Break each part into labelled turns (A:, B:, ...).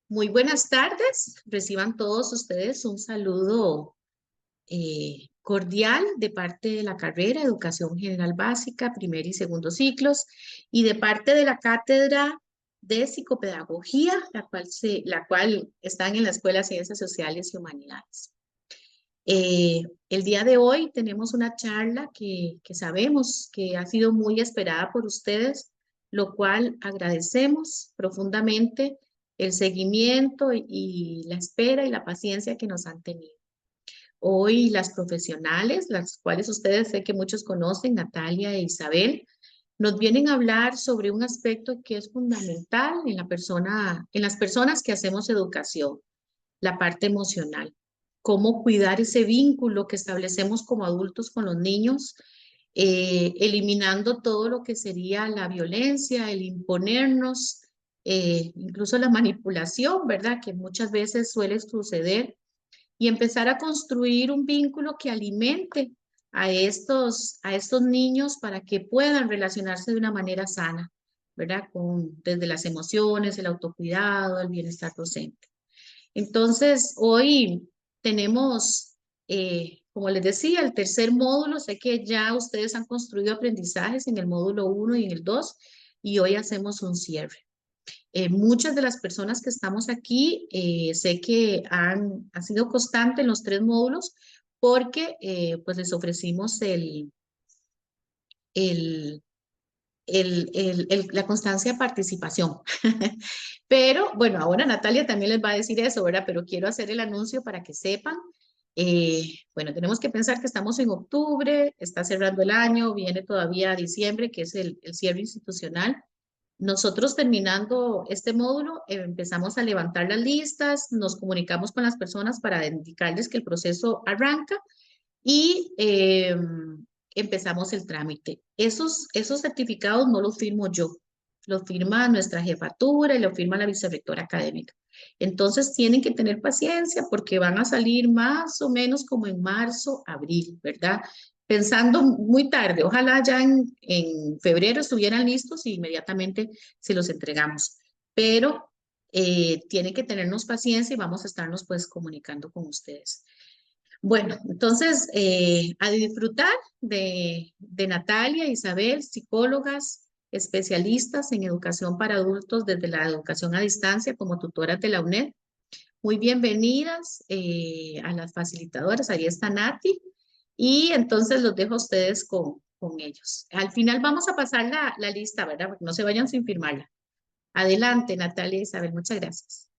A: Muy buenas tardes. Reciban todos ustedes un saludo cordial de parte de la carrera Educación General Básica, primer y segundo ciclos, y de parte de la cátedra de Psicopedagogía, la cual están en la Escuela de Ciencias Sociales y Humanidades. El día de hoy tenemos una charla que sabemos que ha sido muy esperada por ustedes, lo cual agradecemos profundamente el seguimiento y la espera y la paciencia que nos han tenido. Hoy las profesionales, las cuales ustedes sé que muchos conocen, Natalia e Isabel, nos vienen a hablar sobre un aspecto que es fundamental en la persona, en las personas que hacemos educación, la parte emocional. Cómo cuidar ese vínculo que establecemos como adultos con los niños, eliminando todo lo que sería la violencia, el imponernos, incluso la manipulación, ¿verdad? Que muchas veces suele suceder y empezar a construir un vínculo que alimente a estos niños para que puedan relacionarse de una manera sana, ¿verdad? Desde las emociones, el autocuidado, el bienestar docente. Entonces, hoy tenemos, como les decía, el tercer módulo. Sé que ya ustedes han construido aprendizajes en el módulo 1 y en el 2 y hoy hacemos un cierre. Muchas de las personas que estamos aquí, sé que han sido constantes en los tres módulos porque pues les ofrecimos el, la constancia de participación. Pero bueno, ahora Natalia también les va a decir eso, ¿verdad? Pero quiero hacer el anuncio para que sepan. Bueno, tenemos que pensar que estamos en octubre, está cerrando el año, viene todavía diciembre, que es el cierre institucional. Nosotros terminando este módulo, empezamos a levantar las listas, nos comunicamos con las personas para indicarles que el proceso arranca y empezamos el trámite. Esos certificados no los firmo yo, los firma nuestra jefatura y lo firma la vicerrectora académica. Entonces tienen que tener paciencia porque van a salir más o menos como en marzo, abril, ¿verdad? Pensando muy tarde, ojalá ya en febrero estuvieran listos y inmediatamente se los entregamos. Pero tienen que tenernos paciencia y vamos a estarnos pues comunicando con ustedes. Bueno, entonces, a disfrutar de Natalia, Isabel, psicólogas, especialistas en educación para adultos desde la educación a distancia como tutoras de la UNED. Muy bienvenidas a las facilitadoras, ahí está Nati, y entonces los dejo a ustedes con ellos. Al final vamos a pasar la lista, ¿verdad? Porque no se vayan sin firmarla. Adelante, Natalia, Isabel, muchas gracias.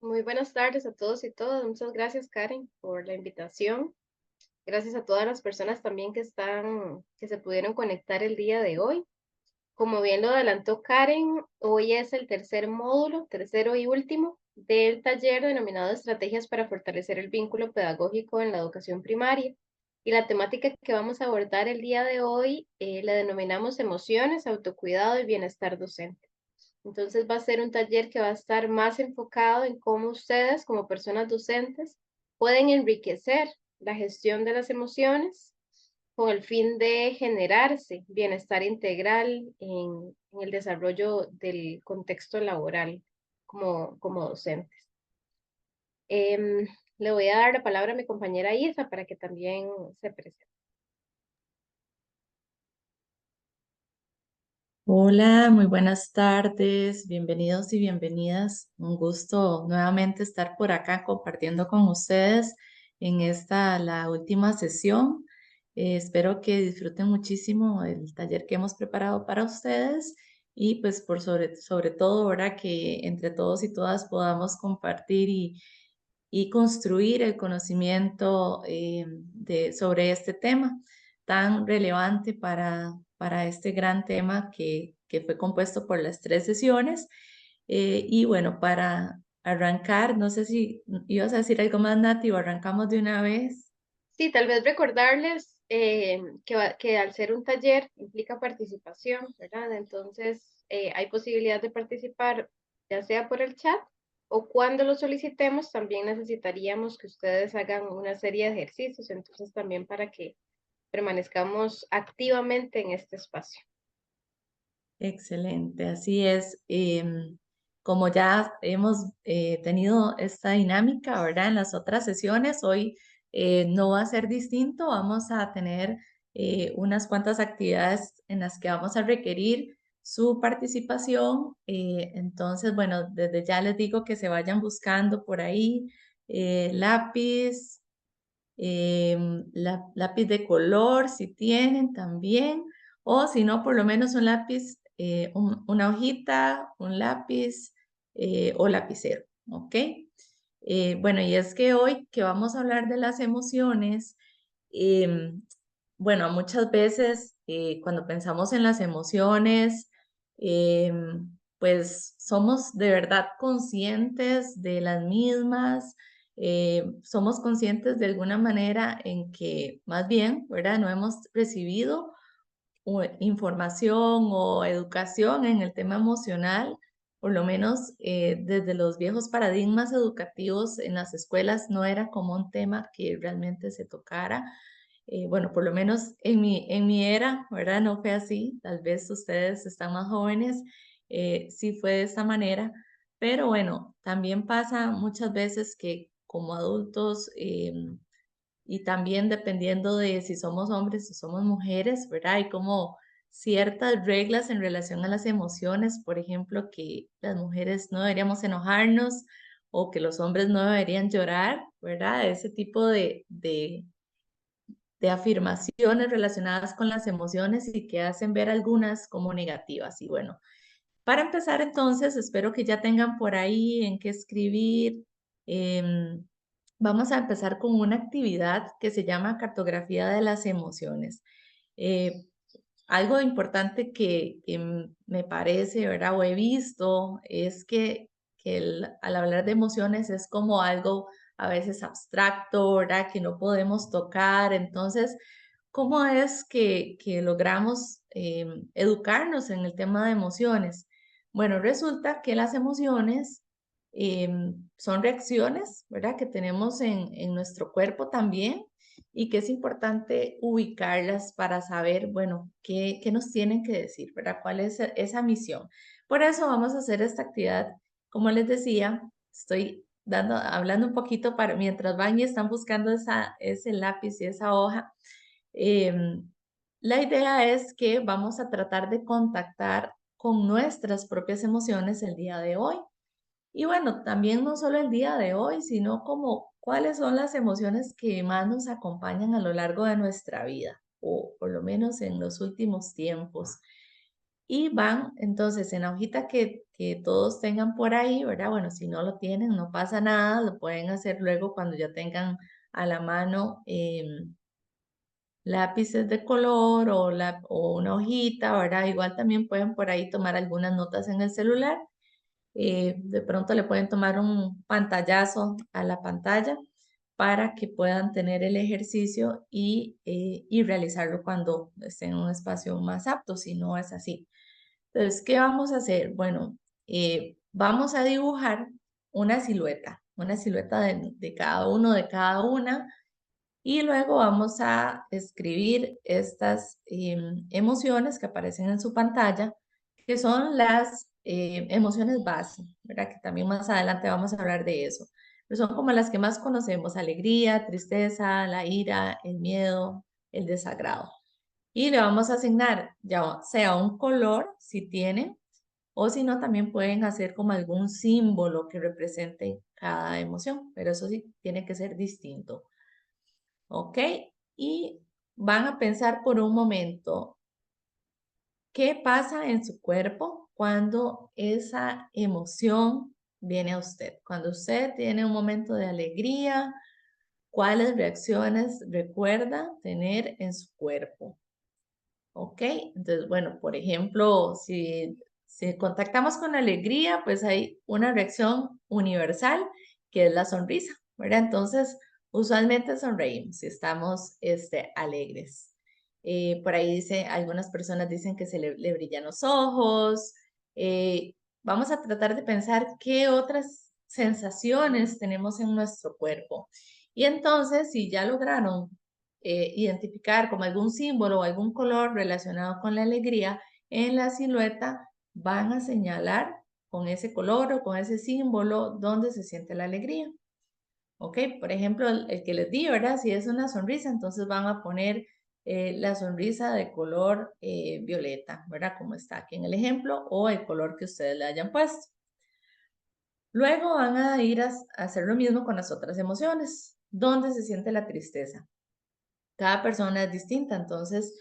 B: Muy buenas tardes a todos y todas. Muchas gracias, Karen, por la invitación. Gracias a todas las personas también que se pudieron conectar el día de hoy. Como bien lo adelantó Karen, hoy es el tercer módulo, tercero y último, del taller denominado Estrategias para fortalecer el vínculo pedagógico en la educación primaria. Y la temática que vamos a abordar el día de hoy la denominamos emociones, autocuidado y bienestar docente. Entonces va a ser un taller que va a estar más enfocado en cómo ustedes como personas docentes pueden enriquecer la gestión de las emociones con el fin de generarse bienestar integral en el desarrollo del contexto laboral como docentes. Em, Le voy a dar la palabra a mi compañera Isa para que también se presente.
C: Hola, muy buenas tardes, bienvenidos y bienvenidas. Un gusto nuevamente estar por acá compartiendo con ustedes en esta, la última sesión. Espero que disfruten muchísimo el taller que hemos preparado para ustedes y pues sobre todo ahora que entre todos y todas podamos compartir y construir el conocimiento sobre este tema tan relevante para este gran tema que fue compuesto por las tres sesiones. Y bueno, para arrancar, no sé si ibas a decir algo más, Nati, o arrancamos de una vez.
B: Sí, tal vez recordarles que al ser un taller implica participación, ¿verdad? Entonces, hay posibilidad de participar ya sea por el chat o cuando lo solicitemos, también necesitaríamos que ustedes hagan una serie de ejercicios, entonces también para que permanezcamos activamente en este espacio.
C: Excelente, así es. como ya hemos tenido esta dinámica, ¿verdad? En las otras sesiones, hoy no va a ser distinto. Vamos a tener unas cuantas actividades en las que vamos a requerir su participación. Entonces, bueno, desde ya les digo que se vayan buscando por ahí lápiz, lápiz de color, si tienen también, o si no, por lo menos un lápiz, una hojita, un lápiz o lapicero, ¿ok? Bueno, y es que hoy que vamos a hablar de las emociones, bueno, muchas veces cuando pensamos en las emociones, pues somos de verdad conscientes de las mismas, somos conscientes de alguna manera en que más bien, ¿verdad? No hemos recibido información o educación en el tema emocional, por lo menos desde los viejos paradigmas educativos en las escuelas no era como un tema que realmente se tocara. Bueno, por lo menos en mi era, ¿verdad? No fue así. Tal vez ustedes están más jóvenes, sí fue de esta manera. Pero bueno, también pasa muchas veces que como adultos y también dependiendo de si somos hombres o somos mujeres, ¿verdad? Hay como ciertas reglas en relación a las emociones, por ejemplo, que las mujeres no deberíamos enojarnos o que los hombres no deberían llorar, ¿verdad? Ese tipo de afirmaciones relacionadas con las emociones y que hacen ver algunas como negativas. Y bueno, para empezar entonces, espero que ya tengan por ahí en qué escribir. Vamos a empezar con una actividad que se llama cartografía de las emociones. Eh, Algo importante que me parece, ¿verdad? O he visto es que al hablar de emociones es como algo a veces abstracto, ¿verdad? Que no podemos tocar. Entonces, ¿cómo es que logramos educarnos en el tema de emociones? Bueno, resulta que las emociones son reacciones, ¿verdad? Que tenemos en nuestro cuerpo también y que es importante ubicarlas para saber, bueno, qué nos tienen que decir, ¿verdad? ¿Cuál es esa misión? Por eso vamos a hacer esta actividad. Como les decía, estoy hablando un poquito para mientras van y están buscando ese lápiz y esa hoja. La idea es que vamos a tratar de contactar con nuestras propias emociones el día de hoy. Y bueno, también no solo el día de hoy, sino como cuáles son las emociones que más nos acompañan a lo largo de nuestra vida, o por lo menos en los últimos tiempos. Y van entonces en la hojita que todos tengan por ahí, ¿verdad? Bueno, si no lo tienen, no pasa nada, lo pueden hacer luego cuando ya tengan a la mano lápices de color o una hojita, ¿verdad? Igual también pueden por ahí tomar algunas notas en el celular. De pronto le pueden tomar un pantallazo a la pantalla para que puedan tener el ejercicio y realizarlo cuando estén en un espacio más apto, si no es así. Entonces, ¿qué vamos a hacer? Bueno, vamos a dibujar una silueta de cada uno, de cada una, y luego vamos a escribir estas emociones que aparecen en su pantalla, que son las emociones base, ¿verdad? Que también más adelante vamos a hablar de eso. Pero son como las que más conocemos: alegría, tristeza, la ira, el miedo, el desagrado. Y le vamos a asignar ya sea un color, si tienen, o si no, también pueden hacer como algún símbolo que represente cada emoción, pero eso sí, tiene que ser distinto. ¿Ok? Y van a pensar por un momento, ¿qué pasa en su cuerpo cuando esa emoción viene a usted? Cuando usted tiene un momento de alegría, ¿cuáles reacciones recuerda tener en su cuerpo? ¿Ok? Entonces, bueno, por ejemplo, si contactamos con alegría, pues hay una reacción universal que es la sonrisa, ¿verdad? Entonces, usualmente sonreímos si estamos alegres. Por ahí algunas personas dicen que le brillan los ojos. Vamos a tratar de pensar qué otras sensaciones tenemos en nuestro cuerpo. Y entonces, si ya lograron identificar como algún símbolo o algún color relacionado con la alegría, en la silueta van a señalar con ese color o con ese símbolo donde se siente la alegría. ¿Ok? Por ejemplo, el que les di, ¿verdad? Si es una sonrisa, entonces van a poner la sonrisa de color violeta, ¿verdad? Como está aquí en el ejemplo, o el color que ustedes le hayan puesto. Luego van a ir a hacer lo mismo con las otras emociones. ¿Dónde se siente la tristeza? Cada persona es distinta, entonces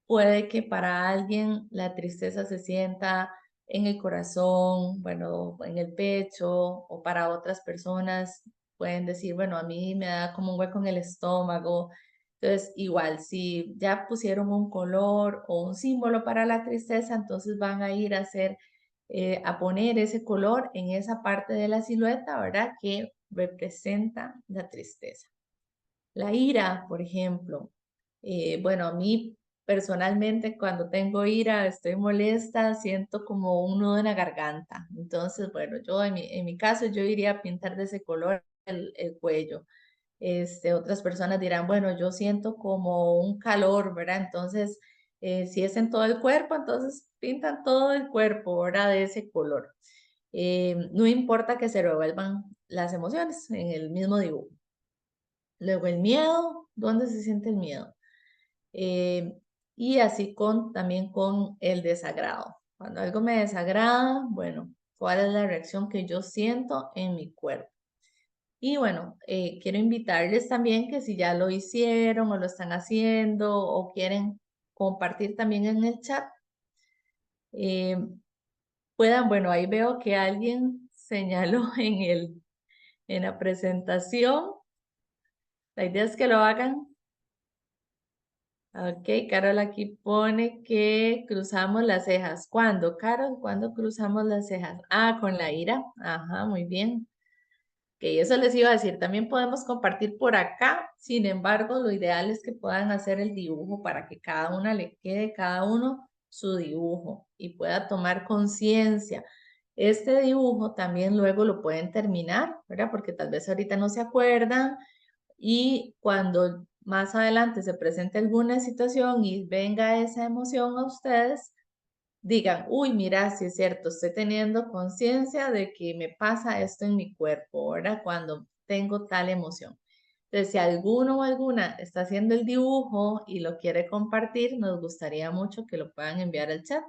C: puede que para alguien la tristeza se sienta en el corazón, bueno, en el pecho, o para otras personas pueden decir, bueno, a mí me da como un hueco en el estómago. Entonces, igual, si ya pusieron un color o un símbolo para la tristeza, entonces van a ir a hacer, a poner ese color en esa parte de la silueta, ¿verdad? Que representa la tristeza. La ira, por ejemplo. Bueno, a mí personalmente cuando tengo ira, estoy molesta, siento como un nudo en la garganta. Entonces, bueno, yo en mi caso yo iría a pintar de ese color el cuello. Otras personas dirán, bueno, yo siento como un calor, ¿verdad? Entonces, si es en todo el cuerpo, entonces pintan todo el cuerpo, ¿verdad? De ese color. No importa que se revuelvan las emociones en el mismo dibujo. Luego el miedo, ¿dónde se siente el miedo? Y así también con el desagrado. Cuando algo me desagrada, bueno, ¿cuál es la reacción que yo siento en mi cuerpo? Y bueno, quiero invitarles también que si ya lo hicieron o lo están haciendo o quieren compartir también en el chat, eh, puedan, bueno, ahí veo que alguien señaló en la presentación. La idea es que lo hagan. Ok, Carol aquí pone que cruzamos las cejas. ¿Cuándo, Carol? ¿Cuándo cruzamos las cejas? Ah, con la ira. Ajá, muy bien. Ok, eso les iba a decir. También podemos compartir por acá. Sin embargo, lo ideal es que puedan hacer el dibujo para que cada una le quede, cada uno su dibujo y pueda tomar conciencia. Este dibujo también luego lo pueden terminar, ¿verdad? Porque tal vez ahorita no se acuerdan y cuando más adelante se presente alguna situación y venga esa emoción a ustedes, digan, uy, mira, sí es cierto, estoy teniendo conciencia de que me pasa esto en mi cuerpo, ¿verdad? Cuando tengo tal emoción. Entonces, si alguno o alguna está haciendo el dibujo y lo quiere compartir, nos gustaría mucho que lo puedan enviar al chat.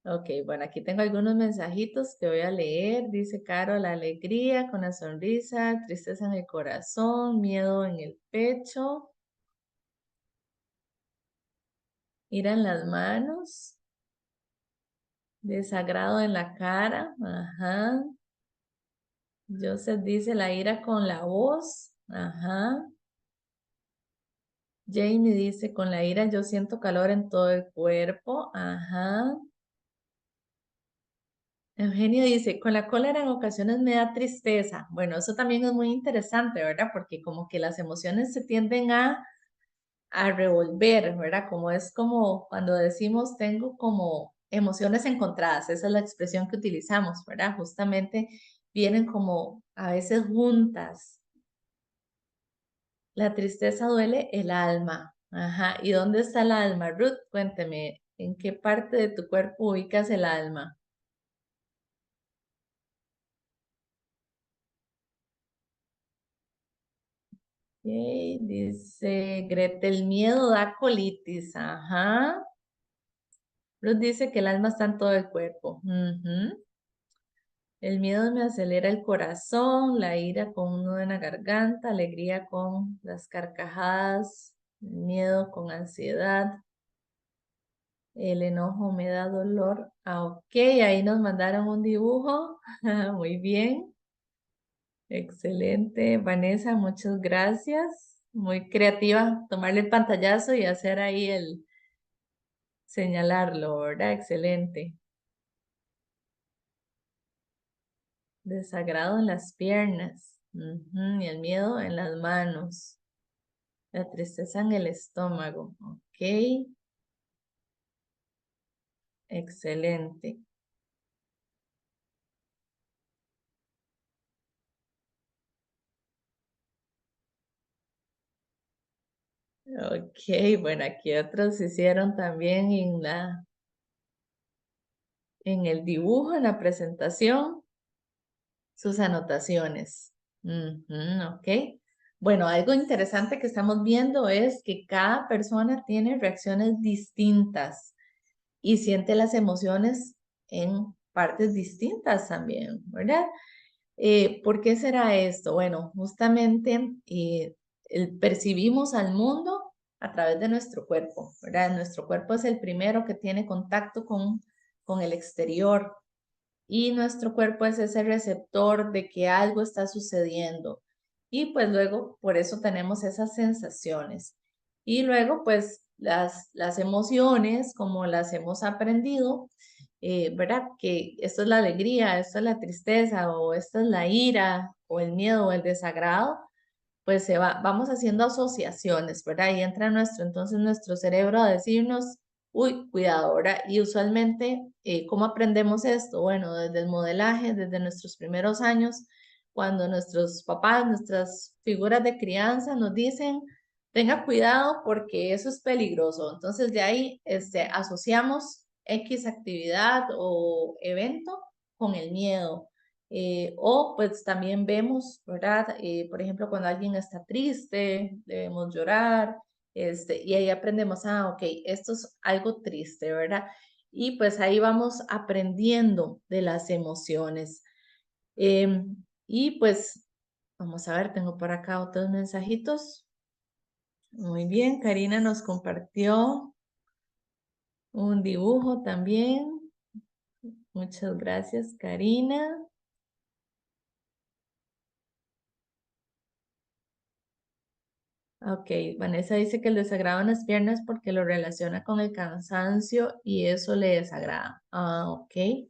C: Ok, bueno, aquí tengo algunos mensajitos que voy a leer. Dice Caro, la alegría con la sonrisa, tristeza en el corazón, miedo en el pecho, ira en las manos, desagrado en la cara. Ajá. Joseph dice la ira con la voz. Ajá. Jamie dice con la ira yo siento calor en todo el cuerpo. Ajá. Eugenio dice, con la cólera en ocasiones me da tristeza. Bueno, eso también es muy interesante, ¿verdad? Porque como que las emociones se tienden a revolver, ¿verdad? Como es como cuando decimos tengo como emociones encontradas, esa es la expresión que utilizamos, ¿verdad? Justamente vienen como a veces juntas. La tristeza duele el alma. Ajá. ¿Y dónde está el alma? Ruth, cuénteme, ¿en qué parte de tu cuerpo ubicas el alma? Ok, dice Greta, el miedo da colitis. Ajá. Ruth dice que el alma está en todo el cuerpo. Ujú. El miedo me acelera el corazón, la ira con un nudo en la garganta, alegría con las carcajadas, miedo con ansiedad, el enojo me da dolor. Ah, ok, ahí nos mandaron un dibujo. Muy bien, excelente. Vanessa, muchas gracias. Muy creativa, tomarle el pantallazo y hacer ahí señalarlo, ¿verdad? Excelente. Desagrado en las piernas. Ujú, y el miedo en las manos. La tristeza en el estómago. Ok, excelente. Ok, bueno, aquí otros hicieron también en en el dibujo, en la presentación, sus anotaciones. Ok. Bueno, algo interesante que estamos viendo es que cada persona tiene reacciones distintas y siente las emociones en partes distintas también, ¿verdad? ¿Por qué será esto? Bueno, justamente percibimos al mundo a través de nuestro cuerpo, ¿verdad? Nuestro cuerpo es el primero que tiene contacto con el exterior y nuestro cuerpo es ese receptor de que algo está sucediendo. Y pues luego, por eso tenemos esas sensaciones. Y luego, pues las emociones, como las hemos aprendido, ¿verdad? Que esto es la alegría, esto es la tristeza, o esta es la ira, o el miedo, o el desagrado, pues vamos haciendo asociaciones, ¿verdad? Y entra entonces nuestro cerebro a decirnos, uy, cuidado, ¿verdad? Y usualmente, ¿cómo aprendemos esto? Bueno, desde el modelaje, desde nuestros primeros años, cuando nuestros papás, nuestras figuras de crianza nos dicen, tenga cuidado porque eso es peligroso. Entonces de ahí asociamos X actividad o evento con el miedo. O pues también vemos, ¿verdad? Por ejemplo, cuando alguien está triste, debemos llorar, y ahí aprendemos, ok, esto es algo triste, ¿verdad? Y pues ahí vamos aprendiendo de las emociones. Y pues, vamos a ver, tengo por acá otros mensajitos. Muy bien, Karina nos compartió un dibujo también. Muchas gracias, Karina. Ok, Vanessa dice que el desagrado en las piernas porque lo relaciona con el cansancio y eso le desagrada. Ok.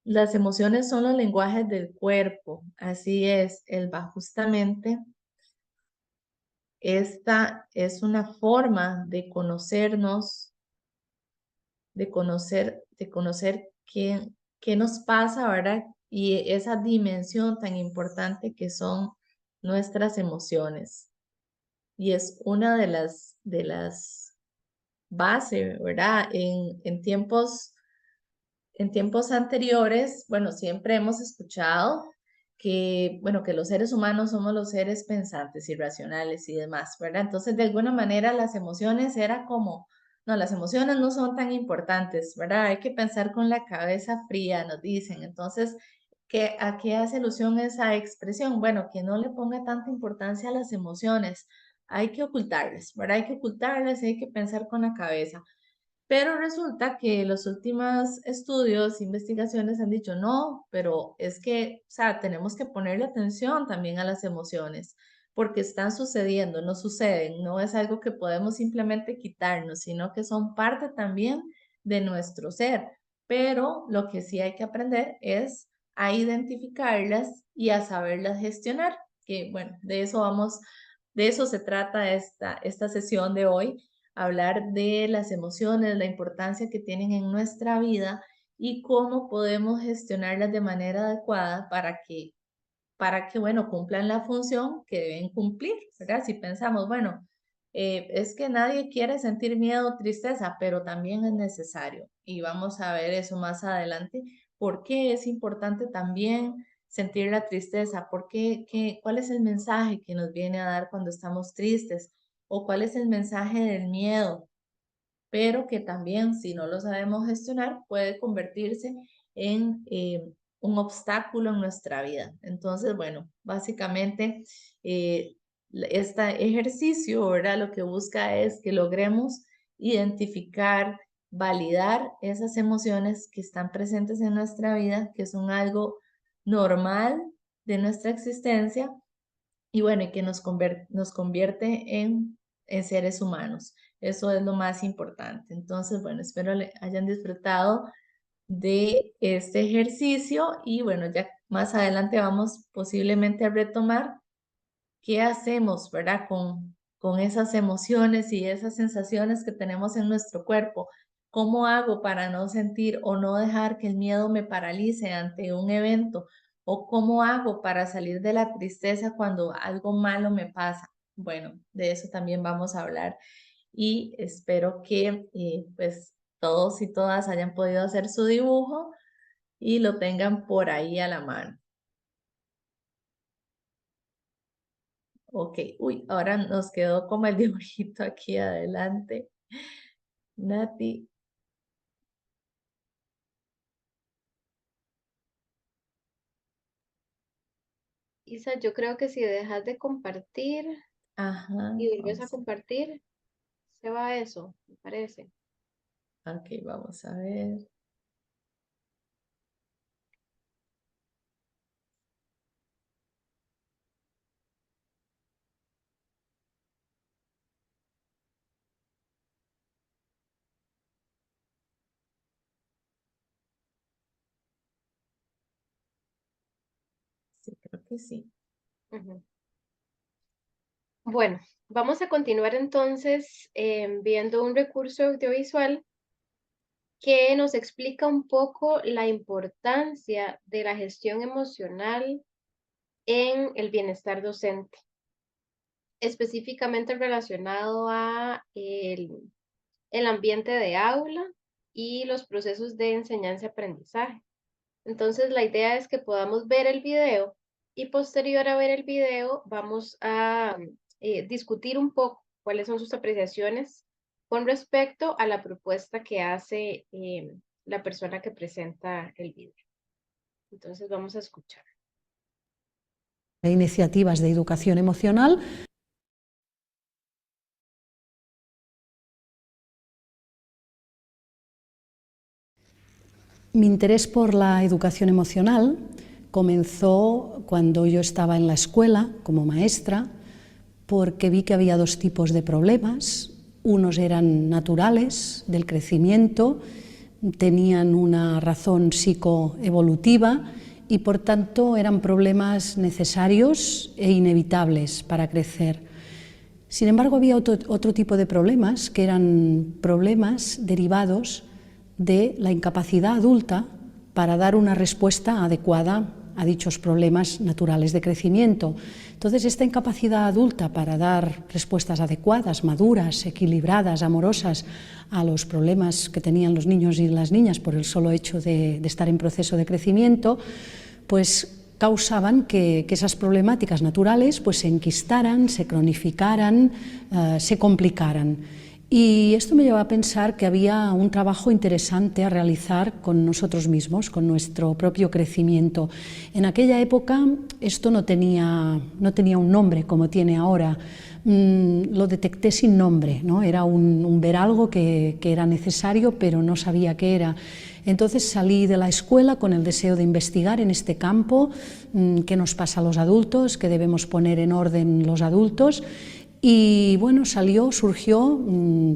C: Las emociones son los lenguajes del cuerpo. Así es, Elba. Justamente esta es una forma de conocernos, de conocer qué nos pasa, ¿verdad? Y esa dimensión tan importante que son nuestras emociones. Y es una de las bases, ¿verdad? En tiempos anteriores, bueno, siempre hemos escuchado que, bueno, que los seres humanos somos los seres pensantes y racionales y demás, ¿verdad? Entonces, de alguna manera, las emociones era como, no, las emociones no son tan importantes, ¿verdad? Hay que pensar con la cabeza fría, nos dicen. Entonces, ¿a qué hace alusión esa expresión? Bueno, que no le ponga tanta importancia a las emociones. Hay que ocultarlas, ¿verdad? Hay que ocultarlas y hay que pensar con la cabeza. Pero resulta que los últimos estudios, investigaciones han dicho, no, pero es que, o sea, tenemos que ponerle atención también a las emociones, porque están sucediendo, no suceden, no es algo que podemos simplemente quitarnos, sino que son parte también de nuestro ser. Pero lo que sí hay que aprender es a identificarlas y a saberlas gestionar, que bueno, de eso se trata esta sesión de hoy, hablar de las emociones, la importancia que tienen en nuestra vida y cómo podemos gestionarlas de manera adecuada para que, bueno, cumplan la función que deben cumplir, ¿verdad? Si pensamos, bueno, es que nadie quiere sentir miedo o tristeza, pero también es necesario. Y vamos a ver eso más adelante, por qué es importante también sentir la tristeza, cuál es el mensaje que nos viene a dar cuando estamos tristes o cuál es el mensaje del miedo, pero que también, si no lo sabemos gestionar, puede convertirse en un obstáculo en nuestra vida. Entonces, bueno, básicamente, este ejercicio, ¿verdad? Lo que busca es que logremos identificar, validar esas emociones que están presentes en nuestra vida, que son algo normal de nuestra existencia y bueno, y que nos convierte en seres humanos. Eso es lo más importante. Entonces, bueno, espero le hayan disfrutado de este ejercicio y bueno, ya más adelante vamos posiblemente a retomar qué hacemos, ¿verdad? Con esas emociones y esas sensaciones que tenemos en nuestro cuerpo. ¿Cómo hago para no sentir o no dejar que el miedo me paralice ante un evento? ¿O cómo hago para salir de la tristeza cuando algo malo me pasa? Bueno, de eso también vamos a hablar y espero que pues todos y todas hayan podido hacer su dibujo y lo tengan por ahí a la mano. Ok, uy, ahora nos quedó como el dibujito aquí adelante. Nati.
B: Isa, yo creo que si dejas de compartir
C: Ajá,
B: y vuelves a
C: vamos,
B: compartir, se va eso, me parece.
C: ok, vamos a ver. Sí, creo que sí.
B: Ujú. Bueno, vamos a continuar entonces viendo un recurso audiovisual que nos explica un poco la importancia de la gestión emocional en el bienestar docente, específicamente relacionado a el ambiente de aula y los procesos de enseñanza-aprendizaje. Entonces, la idea es que podamos ver el video y posterior a ver el video vamos a discutir un poco cuáles son sus apreciaciones con respecto a la propuesta que hace la persona que presenta el video. Entonces, vamos a escuchar.
D: Iniciativas de educación emocional. Mi interés por la educación emocional comenzó cuando yo estaba en la escuela como maestra, porque vi que había dos tipos de problemas. Unos eran naturales, del crecimiento, tenían una razón psicoevolutiva y por tanto eran problemas necesarios e inevitables para crecer. Sin embargo, había otro tipo de problemas que eran problemas derivados de la incapacidad adulta para dar una respuesta adecuada a dichos problemas naturales de crecimiento. Entonces, esta incapacidad adulta para dar respuestas adecuadas, maduras, equilibradas, amorosas a los problemas que tenían los niños y las niñas por el solo hecho de estar en proceso de crecimiento, pues causaban que esas problemáticas naturales pues se enquistaran, se cronificaran, se complicaran. Y esto me llevó a pensar que había un trabajo interesante a realizar con nosotros mismos, con nuestro propio crecimiento. En aquella época esto no tenía un nombre como tiene ahora. Lo detecté sin nombre, ¿no? Era un ver algo que era necesario, pero no sabía qué era. Entonces salí de la escuela con el deseo de investigar en este campo, qué nos pasa a los adultos, qué debemos poner en orden los adultos. Y bueno, surgió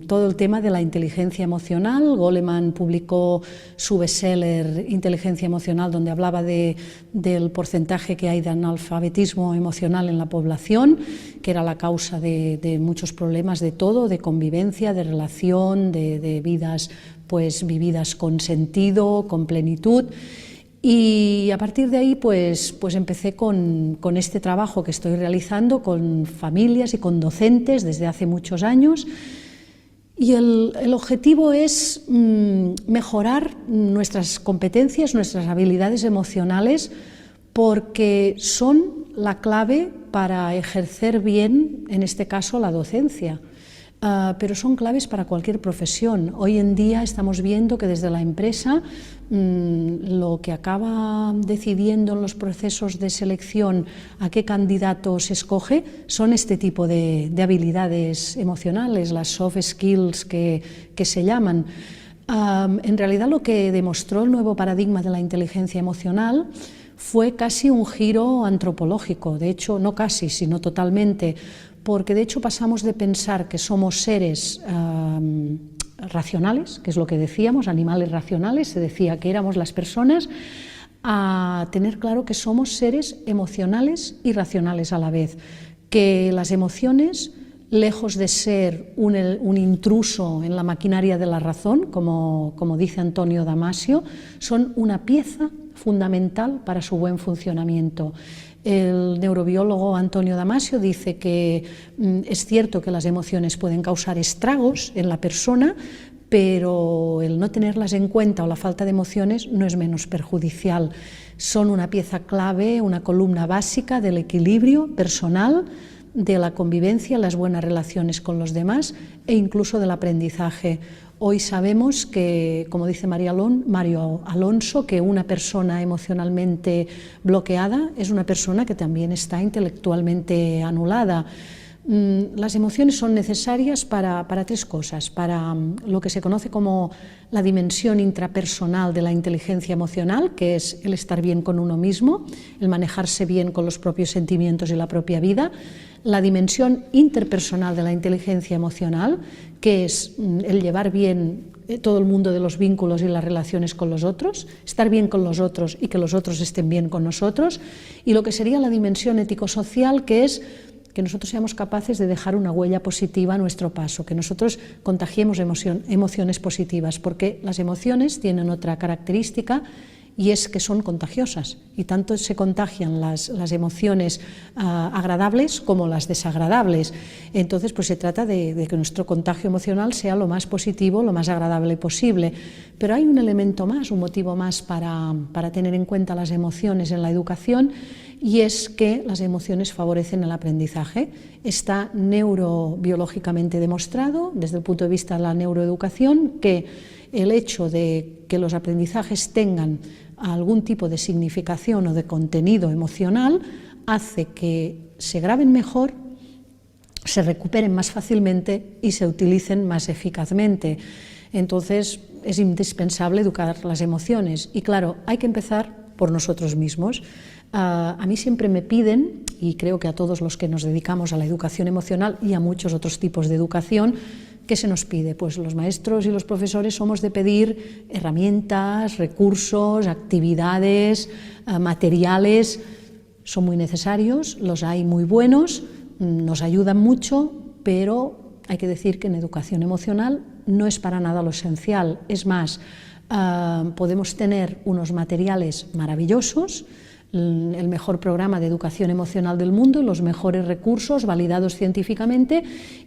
D: todo el tema de la inteligencia emocional. Goleman publicó su bestseller Inteligencia Emocional, donde hablaba del porcentaje que hay de analfabetismo emocional en la población, que era la causa de muchos problemas de todo, de convivencia, de relación, de vidas pues vividas con sentido, con plenitud. Y a partir de ahí pues empecé con este trabajo que estoy realizando con familias y con docentes desde hace muchos años, y el objetivo es mejorar nuestras competencias, nuestras habilidades emocionales, porque son la clave para ejercer bien, en este caso, la docencia. Pero son claves para cualquier profesión. Hoy en día estamos viendo que desde la empresa lo que acaba decidiendo en los procesos de selección a qué candidato se escoge son este tipo de habilidades emocionales, las soft skills que se llaman. En realidad lo que demostró el nuevo paradigma de la inteligencia emocional fue casi un giro antropológico, de hecho no casi, sino totalmente, porque de hecho pasamos de pensar que somos seres racionales, que es lo que decíamos, animales racionales, se decía que éramos las personas, a tener claro que somos seres emocionales y racionales a la vez, que las emociones, lejos de ser un intruso en la maquinaria de la razón, como dice Antonio Damasio, son una pieza fundamental para su buen funcionamiento. El neurobiólogo Antonio Damasio dice que es cierto que las emociones pueden causar estragos en la persona, pero el no tenerlas en cuenta o la falta de emociones no es menos perjudicial. Son una pieza clave, una columna básica del equilibrio personal, de la convivencia, las buenas relaciones con los demás e incluso del aprendizaje. Hoy sabemos que, como dice Mario Alonso, que una persona emocionalmente bloqueada es una persona que también está intelectualmente anulada. Las emociones son necesarias para tres cosas: para lo que se conoce como la dimensión intrapersonal de la inteligencia emocional, que es el estar bien con uno mismo, el manejarse bien con los propios sentimientos y la propia vida; la dimensión interpersonal de la inteligencia emocional, que es el llevar bien todo el mundo de los vínculos y las relaciones con los otros, estar bien con los otros y que los otros estén bien con nosotros; y lo que sería la dimensión ético-social, que es que nosotros seamos capaces de dejar una huella positiva a nuestro paso, que nosotros contagiemos emociones positivas, porque las emociones tienen otra característica, y es que son contagiosas, y tanto se contagian las emociones agradables como las desagradables. Entonces, pues se trata de que nuestro contagio emocional sea lo más positivo, lo más agradable posible. Pero hay un elemento más, un motivo más para tener en cuenta las emociones en la educación, y es que las emociones favorecen el aprendizaje. Está neurobiológicamente demostrado, desde el punto de vista de la neuroeducación, que el hecho de que los aprendizajes tengan algún tipo de significación o de contenido emocional hace que se graben mejor, se recuperen más fácilmente y se utilicen más eficazmente. Entonces es indispensable educar las emociones, y claro, hay que empezar por nosotros mismos. A mí siempre me piden, y creo que a todos los que nos dedicamos a la educación emocional y a muchos otros tipos de educación, ¿qué se nos pide? Pues los maestros y los profesores somos de pedir herramientas, recursos, actividades, materiales. Son muy necesarios, los hay muy buenos, nos ayudan mucho, pero hay que decir que en educación emocional no es para nada lo esencial. Es más, podemos tener unos materiales maravillosos, el mejor programa de educación emocional del mundo, los mejores recursos validados científicamente,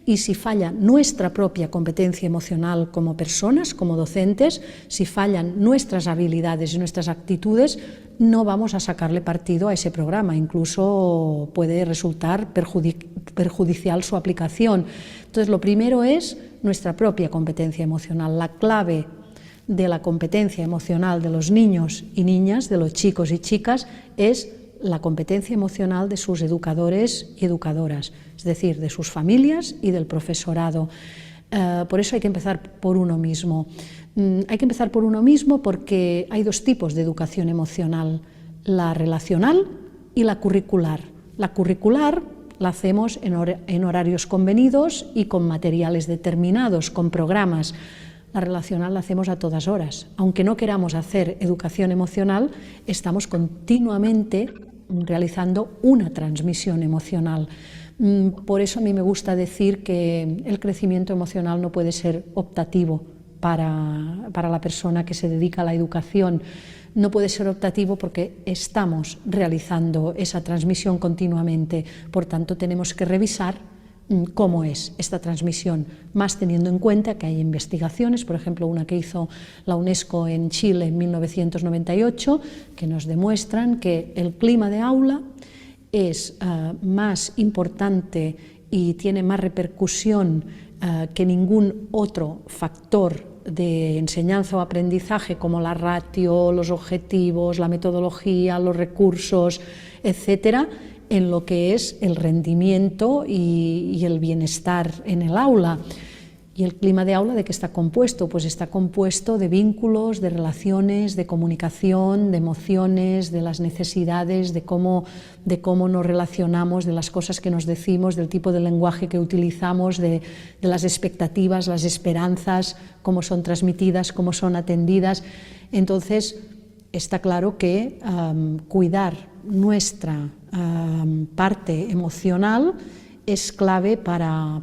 D: y si falla nuestra propia competencia emocional como personas, como docentes, si fallan nuestras habilidades y nuestras actitudes, no vamos a sacarle partido a ese programa, incluso puede resultar perjudicial su aplicación. Entonces, lo primero es nuestra propia competencia emocional. La clave de la competencia emocional de los niños y niñas, de los chicos y chicas, es la competencia emocional de sus educadores y educadoras, es decir, de sus familias y del profesorado. Por eso hay que empezar por uno mismo. Hay que empezar por uno mismo porque hay dos tipos de educación emocional: la relacional y la curricular. La curricular la hacemos en horarios convenidos y con materiales determinados, con programas. La relacional la hacemos a todas horas. Aunque no queramos hacer educación emocional, estamos continuamente realizando una transmisión emocional. Por eso a mí me gusta decir que el crecimiento emocional no puede ser optativo para la persona que se dedica a la educación. No puede ser optativo porque estamos realizando esa transmisión continuamente. Por tanto, tenemos que revisar cómo es esta transmisión, más teniendo en cuenta que hay investigaciones, por ejemplo una que hizo la UNESCO en Chile en 1998, que nos demuestran que el clima de aula es más importante y tiene más repercusión que ningún otro factor de enseñanza o aprendizaje, como la ratio, los objetivos, la metodología, los recursos, etcétera, en lo que es el rendimiento y el bienestar en el aula. ¿Y el clima de aula de qué está compuesto? Pues está compuesto de vínculos, de relaciones, de comunicación, de emociones, de las necesidades, de cómo nos relacionamos, de las cosas que nos decimos, del tipo de lenguaje que utilizamos, de las expectativas, las esperanzas, cómo son transmitidas, cómo son atendidas. Entonces, está claro que cuidar nuestra parte emocional es clave para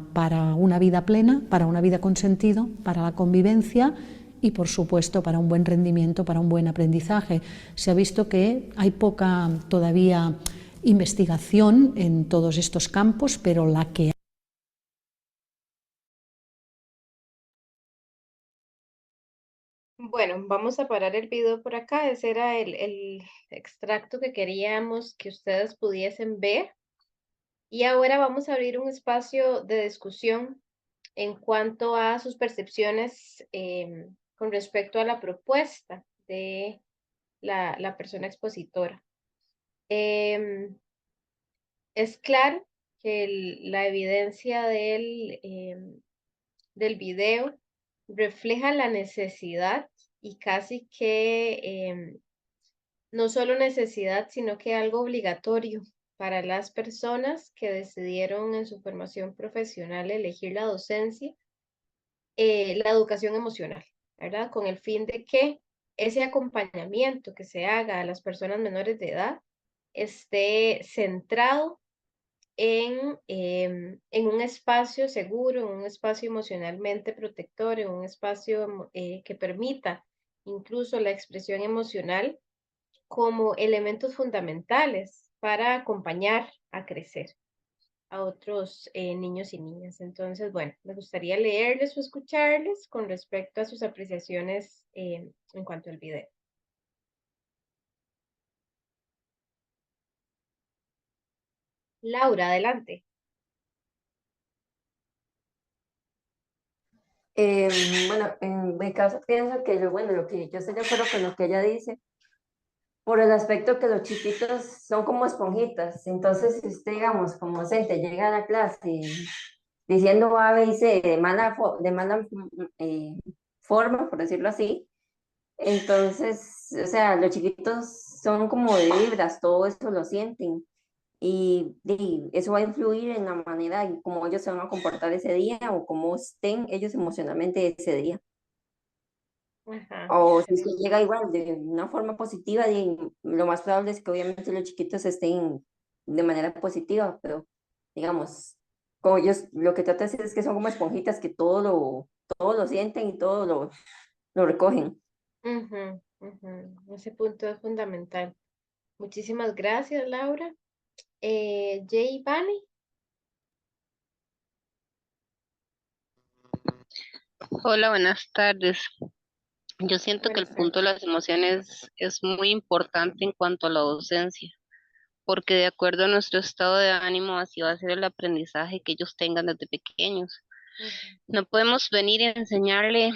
D: una vida plena, para una vida con sentido, para la convivencia y, por supuesto, para un buen rendimiento, para un buen aprendizaje. Se ha visto que hay poca todavía investigación en todos estos campos, pero la que
B: Bueno, vamos a parar el video por acá. Ese era el extracto que queríamos que ustedes pudiesen ver. Y ahora vamos a abrir un espacio de discusión en cuanto a sus percepciones con respecto a la propuesta de la persona expositora. Es claro que la evidencia del video refleja la necesidad y casi que no solo necesidad, sino que algo obligatorio para las personas que decidieron en su formación profesional elegir la docencia, la educación emocional, ¿verdad? Con el fin de que ese acompañamiento que se haga a las personas menores de edad esté centrado en un espacio seguro, en un espacio emocionalmente protector, en un espacio que permita incluso la expresión emocional como elementos fundamentales para acompañar a crecer a otros niños y niñas. Entonces, bueno, me gustaría leerles o escucharles con respecto a sus apreciaciones en cuanto al video. Laura, adelante.
E: Bueno, en mi caso pienso que bueno, lo que yo estoy de acuerdo con lo que ella dice, por el aspecto que los chiquitos son como esponjitas, entonces si usted, digamos, como docente, llega a la clase diciendo A, B y C de mala forma, por decirlo así, entonces, o sea, los chiquitos son como de vibras, todo eso lo sienten. Y eso va a influir en la manera en cómo ellos se van a comportar ese día o cómo estén ellos emocionalmente ese día.
B: Ajá,
E: O si es que
B: excelente.
E: llega igual de una forma positiva, lo más probable es que obviamente los chiquitos estén de manera positiva, pero digamos, como ellos lo que trata de decir es que son como esponjitas que todo lo sienten y lo recogen.
B: Ujú, ujú. Ese punto es fundamental. Muchísimas gracias, Laura. Jay Bunny.
F: Hola, buenas tardes. Yo siento que el
B: Buenas
F: punto de
B: tardes.
F: las emociones es muy importante en cuanto a la docencia, porque de acuerdo a nuestro estado de ánimo, así va a ser el aprendizaje que ellos tengan desde pequeños.
B: Ujú,
F: No podemos venir a enseñarle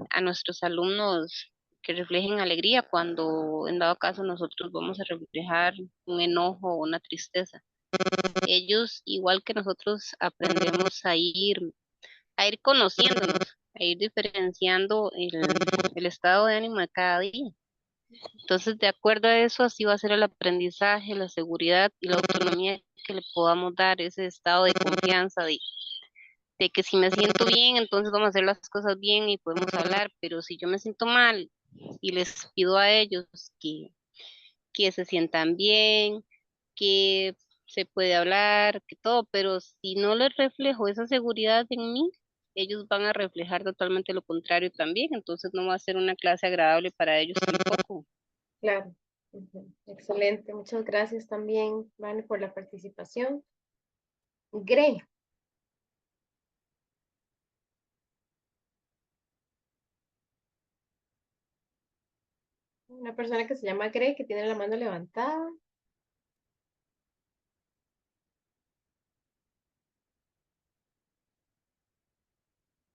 F: a nuestros alumnos que reflejen alegría cuando en dado caso nosotros vamos a reflejar un enojo o una tristeza. Ellos, igual que nosotros, aprendemos a ir conociéndonos, a ir diferenciando el estado de ánimo de cada día. Entonces, de acuerdo a eso, así va a ser el aprendizaje, la seguridad y la autonomía que le podamos dar, ese estado de confianza, de que si me siento bien, entonces vamos a hacer las cosas bien y podemos hablar, pero si yo me siento mal y les pido a ellos que se sientan bien, que se puede hablar, que todo, pero si no les reflejo esa seguridad en mí, ellos van a reflejar totalmente lo contrario también, entonces no va a ser una clase agradable para ellos tampoco.
B: claro. Ujú. Excelente. Muchas gracias también, Vane, por la participación. Gre, una persona que se llama Gre, que tiene la mano levantada.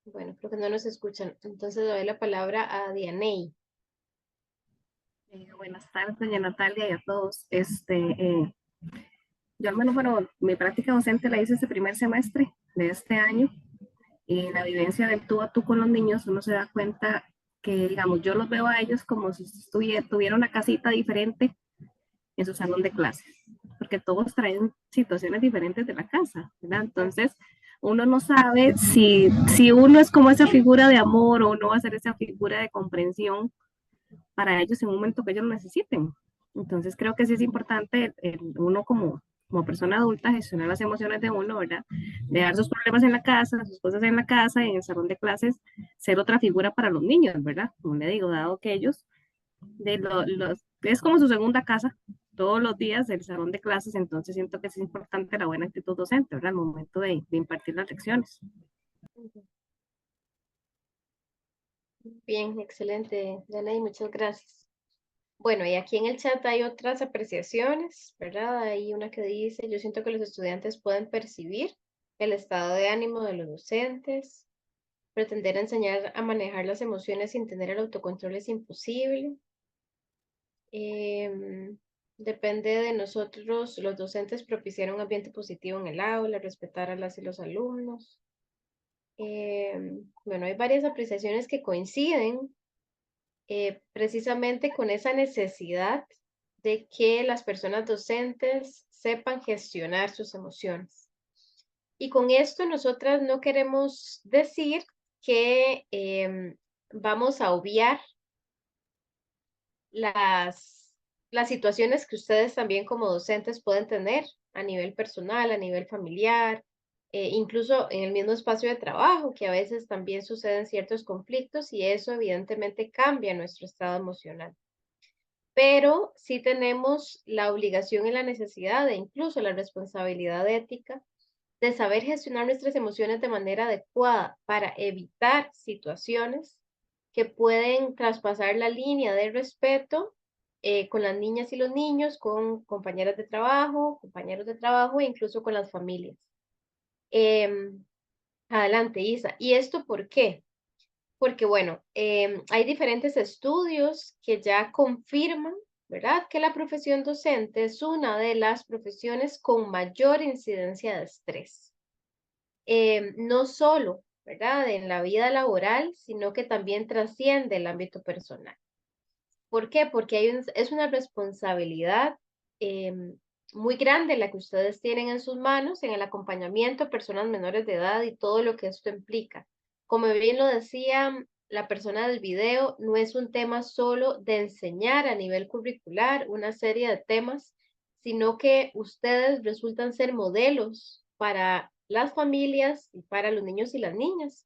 B: Bueno, creo que no nos escuchan. Entonces le doy la palabra a Dianey.
G: Buenas tardes, doña Natalia, y a todos. Yo al menos, bueno, mi práctica docente la hice este primer semestre de este año y en la vivencia del tú a tú con los niños uno se da cuenta que, digamos, yo los veo a ellos como si tuviera una casita diferente en su salón de clases, porque todos traen situaciones diferentes de la casa, ¿verdad? Entonces, uno no sabe si uno es como esa figura de amor o no va a ser esa figura de comprensión para ellos en un momento que ellos lo necesiten. Entonces creo que sí es importante uno como persona adulta gestionar las emociones de uno, ¿verdad? Dejar sus problemas en la casa, sus cosas en la casa, en el salón de clases, ser otra figura para los niños, ¿verdad? Como le digo, dado que ellos es como su segunda casa todos los días del salón de clases, entonces siento que es importante la buena actitud docente, ¿verdad? Al momento de impartir las lecciones.
B: Bien, excelente, Danay, muchas gracias. Bueno, y aquí en el chat hay otras apreciaciones, ¿verdad? Hay una que dice, yo siento que los estudiantes pueden percibir el estado de ánimo de los docentes, pretender enseñar a manejar las emociones sin tener el autocontrol es imposible. Depende de nosotros, los docentes, propiciar un ambiente positivo en el aula, respetar a las y los alumnos. Bueno, hay varias apreciaciones que coinciden precisamente con esa necesidad de que las personas docentes sepan gestionar sus emociones. Y con esto nosotras no queremos decir que vamos a obviar las situaciones que ustedes también como docentes pueden tener a nivel personal, a nivel familiar, incluso en el mismo espacio de trabajo, que a veces también suceden ciertos conflictos y eso evidentemente cambia nuestro estado emocional. Pero sí tenemos la obligación y la necesidad e incluso la responsabilidad ética de saber gestionar nuestras emociones de manera adecuada para evitar situaciones que pueden traspasar la línea de respeto con las niñas y los niños, con compañeras de trabajo, compañeros de trabajo e incluso con las familias. Adelante, Isa. ¿Y esto por qué? Porque, bueno, hay diferentes estudios que ya confirman, ¿verdad?, que la profesión docente es una de las profesiones con mayor incidencia de estrés. No solo, ¿verdad?, en la vida laboral, sino que también trasciende el ámbito personal. ¿Por qué? Porque es una responsabilidad muy grande la que ustedes tienen en sus manos en el acompañamiento a personas menores de edad y todo lo que esto implica. Como bien lo decía la persona del video, no es un tema solo de enseñar a nivel curricular una serie de temas, sino que ustedes resultan ser modelos para las familias y para los niños y las niñas.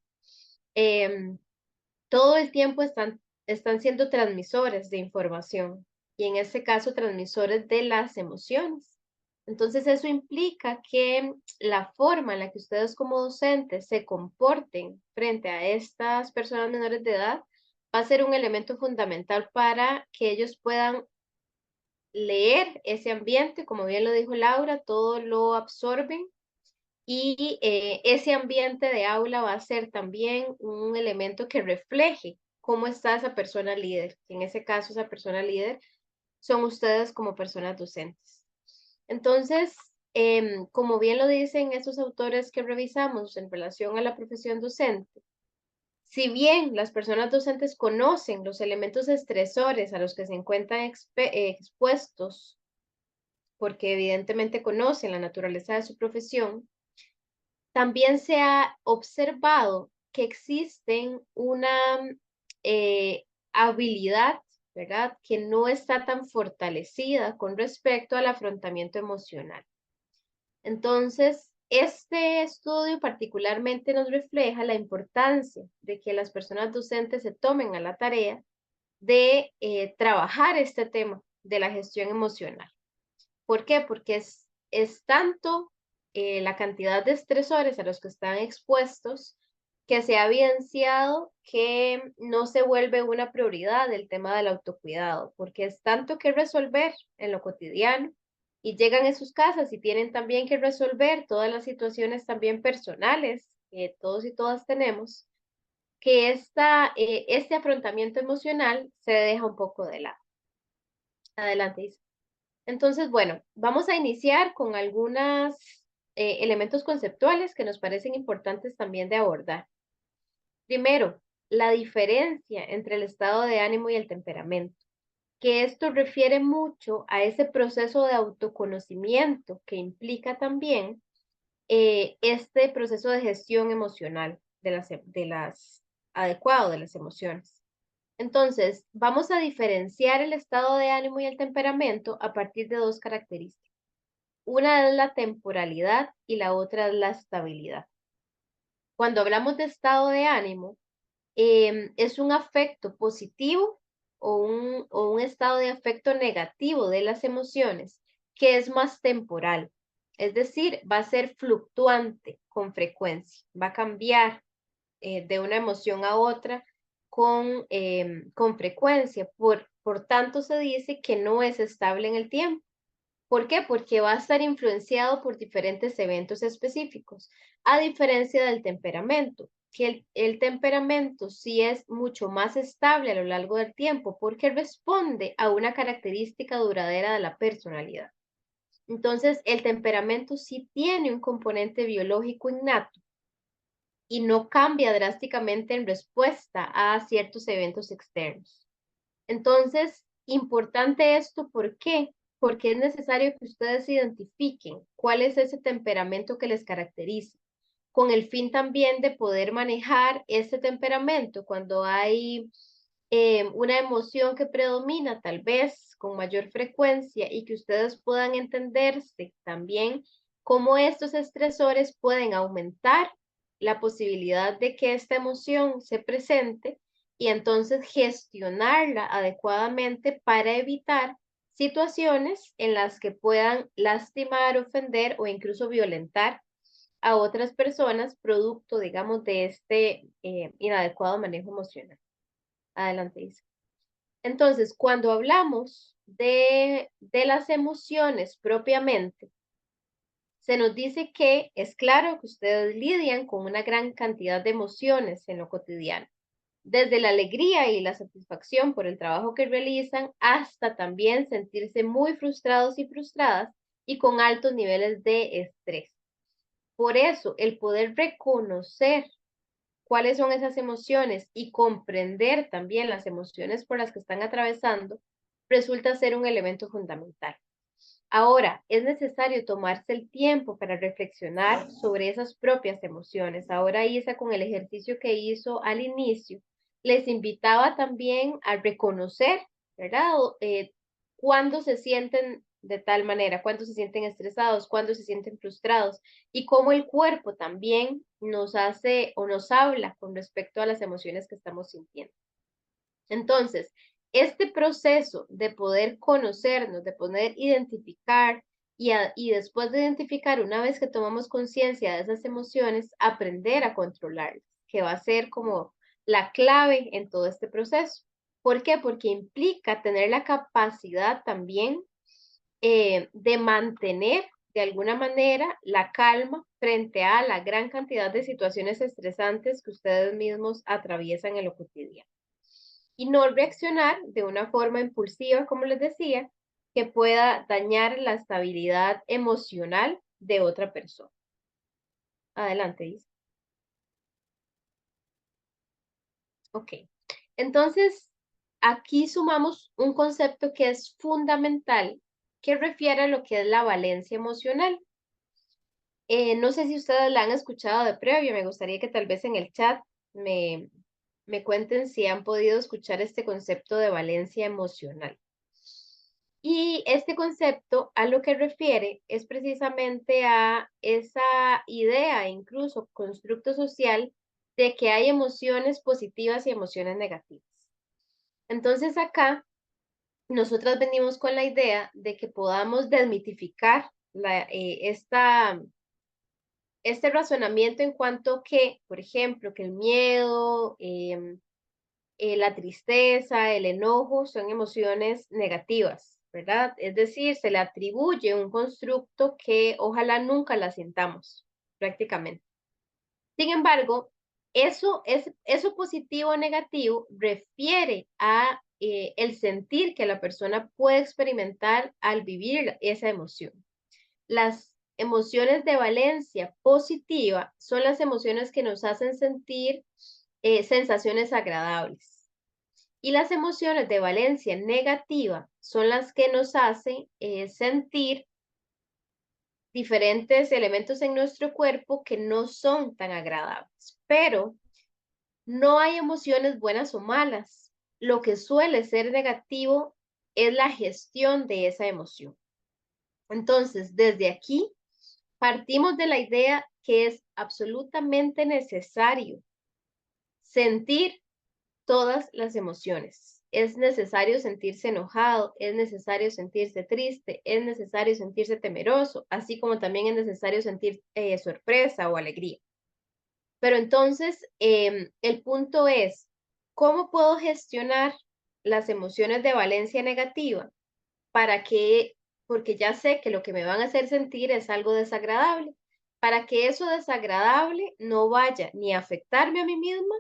B: Todo el tiempo están siendo transmisores de información y en este caso transmisores de las emociones. Entonces eso implica que la forma en la que ustedes como docentes se comporten frente a estas personas menores de edad va a ser un elemento fundamental para que ellos puedan leer ese ambiente, como bien lo dijo Laura, todo lo absorben y ese ambiente de aula va a ser también un elemento que refleje cómo está esa persona líder. En ese caso, esa persona líder son ustedes como personas docentes. Entonces, como bien lo dicen esos autores que revisamos en relación a la profesión docente, si bien las personas docentes conocen los elementos estresores a los que se encuentran expuestos, porque evidentemente conocen la naturaleza de su profesión, también se ha observado que existen una habilidad, ¿verdad?, que no está tan fortalecida con respecto al afrontamiento emocional. Entonces, este estudio particularmente nos refleja la importancia de que las personas docentes se tomen a la tarea de trabajar este tema de la gestión emocional. ¿Por qué? Porque es tanto la cantidad de estresores a los que están expuestos que se ha evidenciado que no se vuelve una prioridad el tema del autocuidado, porque es tanto que resolver en lo cotidiano y llegan a sus casas y tienen también que resolver todas las situaciones también personales que todos y todas tenemos, que este afrontamiento emocional se deja un poco de lado. Adelante, Isa. Entonces, bueno, vamos a iniciar con algunos elementos conceptuales que nos parecen importantes también de abordar. Primero, la diferencia entre el estado de ánimo y el temperamento, que esto refiere mucho a ese proceso de autoconocimiento que implica también este proceso de gestión emocional adecuado de las emociones. Entonces, vamos a diferenciar el estado de ánimo y el temperamento a partir de dos características. Una es la temporalidad y la otra es la estabilidad. Cuando hablamos de estado de ánimo, es un afecto positivo o un estado de afecto negativo de las emociones que es más temporal. Es decir, va a ser fluctuante con frecuencia, va a cambiar de una emoción a otra con frecuencia. Por tanto, se dice que no es estable en el tiempo. ¿Por qué? Porque va a estar influenciado por diferentes eventos específicos, a diferencia del temperamento, que el temperamento sí es mucho más estable a lo largo del tiempo porque responde a una característica duradera de la personalidad. Entonces, el temperamento sí tiene un componente biológico innato y no cambia drásticamente en respuesta a ciertos eventos externos. Entonces, importante esto, ¿por qué? Porque es necesario que ustedes identifiquen cuál es ese temperamento que les caracteriza, con el fin también de poder manejar ese temperamento cuando hay una emoción que predomina tal vez con mayor frecuencia y que ustedes puedan entenderse también cómo estos estresores pueden aumentar la posibilidad de que esta emoción se presente y entonces gestionarla adecuadamente para evitar situaciones en las que puedan lastimar, ofender o incluso violentar a otras personas producto, digamos, de este inadecuado manejo emocional. Adelante, Isa. Entonces, cuando hablamos de las emociones propiamente, se nos dice que es claro que ustedes lidian con una gran cantidad de emociones en lo cotidiano, desde la alegría y la satisfacción por el trabajo que realizan hasta también sentirse muy frustrados y frustradas y con altos niveles de estrés. Por eso, el poder reconocer cuáles son esas emociones y comprender también las emociones por las que están atravesando resulta ser un elemento fundamental. Ahora, es necesario tomarse el tiempo para reflexionar sobre esas propias emociones. Ahora Isa, con el ejercicio que hizo al inicio, les invitaba también a reconocer, ¿verdad? Cuándo se sienten de tal manera, cuándo se sienten estresados, cuándo se sienten frustrados y cómo el cuerpo también nos hace o nos habla con respecto a las emociones que estamos sintiendo. Entonces, este proceso de poder conocernos, de poder identificar y después de identificar, una vez que tomamos conciencia de esas emociones, aprender a controlarlas, que va a ser como la clave en todo este proceso. ¿Por qué? Porque implica tener la capacidad también de mantener de alguna manera la calma frente a la gran cantidad de situaciones estresantes que ustedes mismos atraviesan en lo cotidiano. Y no reaccionar de una forma impulsiva, como les decía, que pueda dañar la estabilidad emocional de otra persona. Adelante, Isa. Ok, entonces aquí sumamos un concepto que es fundamental, que refiere a lo que es la valencia emocional. No sé si ustedes la han escuchado de previo, me gustaría que tal vez en el chat me cuenten si han podido escuchar este concepto de valencia emocional. Y este concepto a lo que refiere es precisamente a esa idea, incluso constructo social, de que hay emociones positivas y emociones negativas. Entonces acá nosotras venimos con la idea de que podamos desmitificar este razonamiento en cuanto que, por ejemplo, que el miedo, la tristeza, el enojo son emociones negativas, ¿verdad? Es decir, se le atribuye un constructo que ojalá nunca la sintamos, prácticamente. Sin embargo, eso positivo o negativo refiere a el sentir que la persona puede experimentar al vivir esa emoción. Las emociones de valencia positiva son las emociones que nos hacen sentir sensaciones agradables. Y las emociones de valencia negativa son las que nos hacen sentir diferentes elementos en nuestro cuerpo que no son tan agradables. Pero no hay emociones buenas o malas. Lo que suele ser negativo es la gestión de esa emoción. Entonces, desde aquí partimos de la idea que es absolutamente necesario sentir todas las emociones. Es necesario sentirse enojado, es necesario sentirse triste, es necesario sentirse temeroso, así como también es necesario sentir sorpresa o alegría. Pero entonces, el punto es, ¿cómo puedo gestionar las emociones de valencia negativa? Porque ya sé que lo que me van a hacer sentir es algo desagradable, para que eso desagradable no vaya ni a afectarme a mí misma,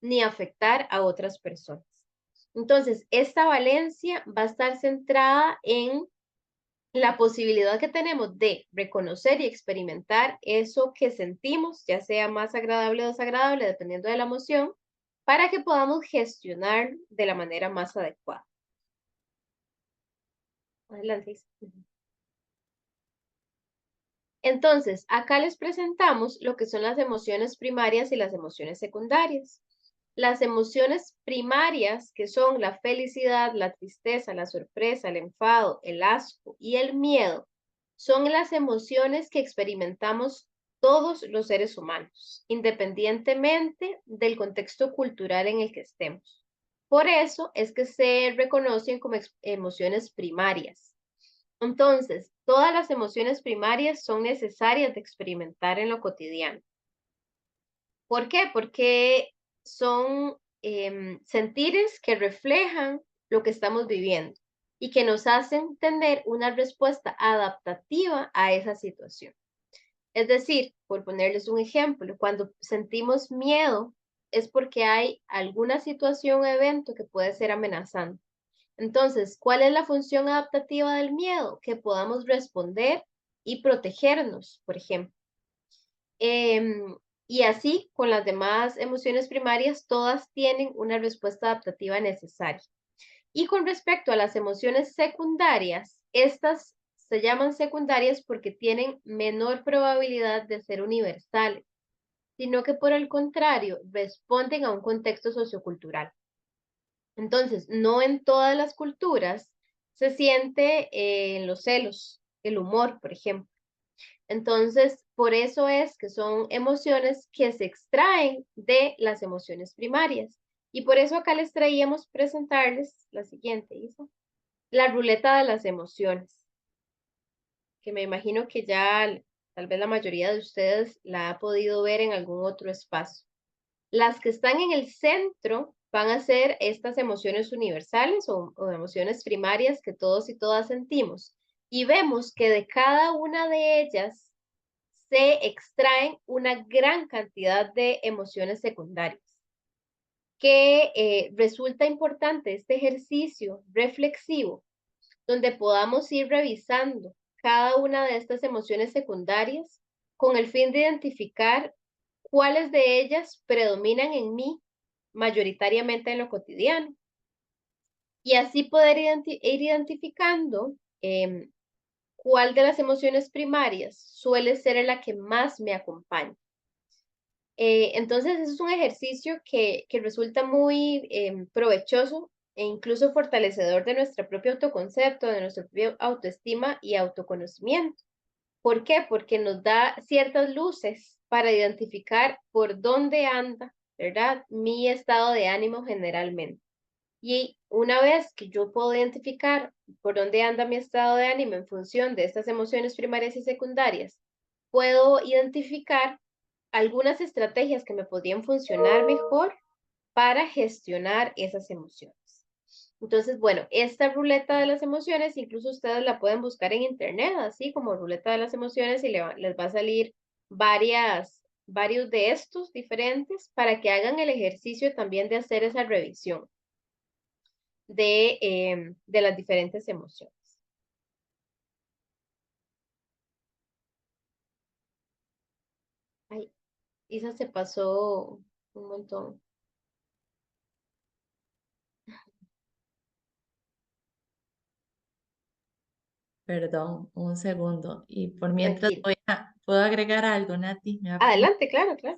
B: ni a afectar a otras personas. Entonces, esta valencia va a estar centrada en la posibilidad que tenemos de reconocer y experimentar eso que sentimos, ya sea más agradable o desagradable, dependiendo de la emoción, para que podamos gestionar de la manera más adecuada. Adelante. Entonces, acá les presentamos lo que son las emociones primarias y las emociones secundarias. Las emociones primarias, que son la felicidad, la tristeza, la sorpresa, el enfado, el asco y el miedo, son las emociones que experimentamos todos los seres humanos, independientemente del contexto cultural en el que estemos. Por eso es que se reconocen como emociones primarias. Entonces, todas las emociones primarias son necesarias de experimentar en lo cotidiano. ¿Por qué? Porque son sentires que reflejan lo que estamos viviendo y que nos hacen tener una respuesta adaptativa a esa situación. Es decir, por ponerles un ejemplo, cuando sentimos miedo es porque hay alguna situación o evento que puede ser amenazante. Entonces, ¿cuál es la función adaptativa del miedo? Que podamos responder y protegernos, por ejemplo. Y así con las demás emociones primarias, todas tienen una respuesta adaptativa necesaria. Y con respecto a las emociones secundarias, estas se llaman secundarias porque tienen menor probabilidad de ser universales, sino que por el contrario, responden a un contexto sociocultural. Entonces, no en todas las culturas se siente los celos, el humor, por ejemplo. Entonces, por eso es que son emociones que se extraen de las emociones primarias. Y por eso acá les traíamos presentarles la siguiente, Isa, la ruleta de las emociones, que me imagino que ya tal vez la mayoría de ustedes la ha podido ver en algún otro espacio. Las que están en el centro van a ser estas emociones universales o emociones primarias que todos y todas sentimos. Y vemos que de cada una de ellas se extraen una gran cantidad de emociones secundarias. Que resulta importante este ejercicio reflexivo donde podamos ir revisando cada una de estas emociones secundarias con el fin de identificar cuáles de ellas predominan en mí mayoritariamente en lo cotidiano. Y así poder ir identificando cuál de las emociones primarias suele ser la que más me acompaña. Entonces, es un ejercicio que resulta muy provechoso e incluso fortalecedor de nuestro propio autoconcepto, de nuestra propia autoestima y autoconocimiento. ¿Por qué? Porque nos da ciertas luces para identificar por dónde anda, ¿verdad? Mi estado de ánimo generalmente. Y una vez que yo puedo identificar por dónde anda mi estado de ánimo en función de estas emociones primarias y secundarias, puedo identificar algunas estrategias que me podrían funcionar mejor para gestionar esas emociones. Entonces, bueno, esta ruleta de las emociones, incluso ustedes la pueden buscar en internet, así como ruleta de las emociones, y les va a salir varios de estos diferentes para que hagan el ejercicio también de hacer esa revisión de las diferentes emociones. Ay, Isa se pasó un montón.
C: Perdón, un segundo. Y por mientras
B: Tranquilo.
C: ¿puedo agregar algo, Nati? ¿Me va a
B: Adelante, claro, claro.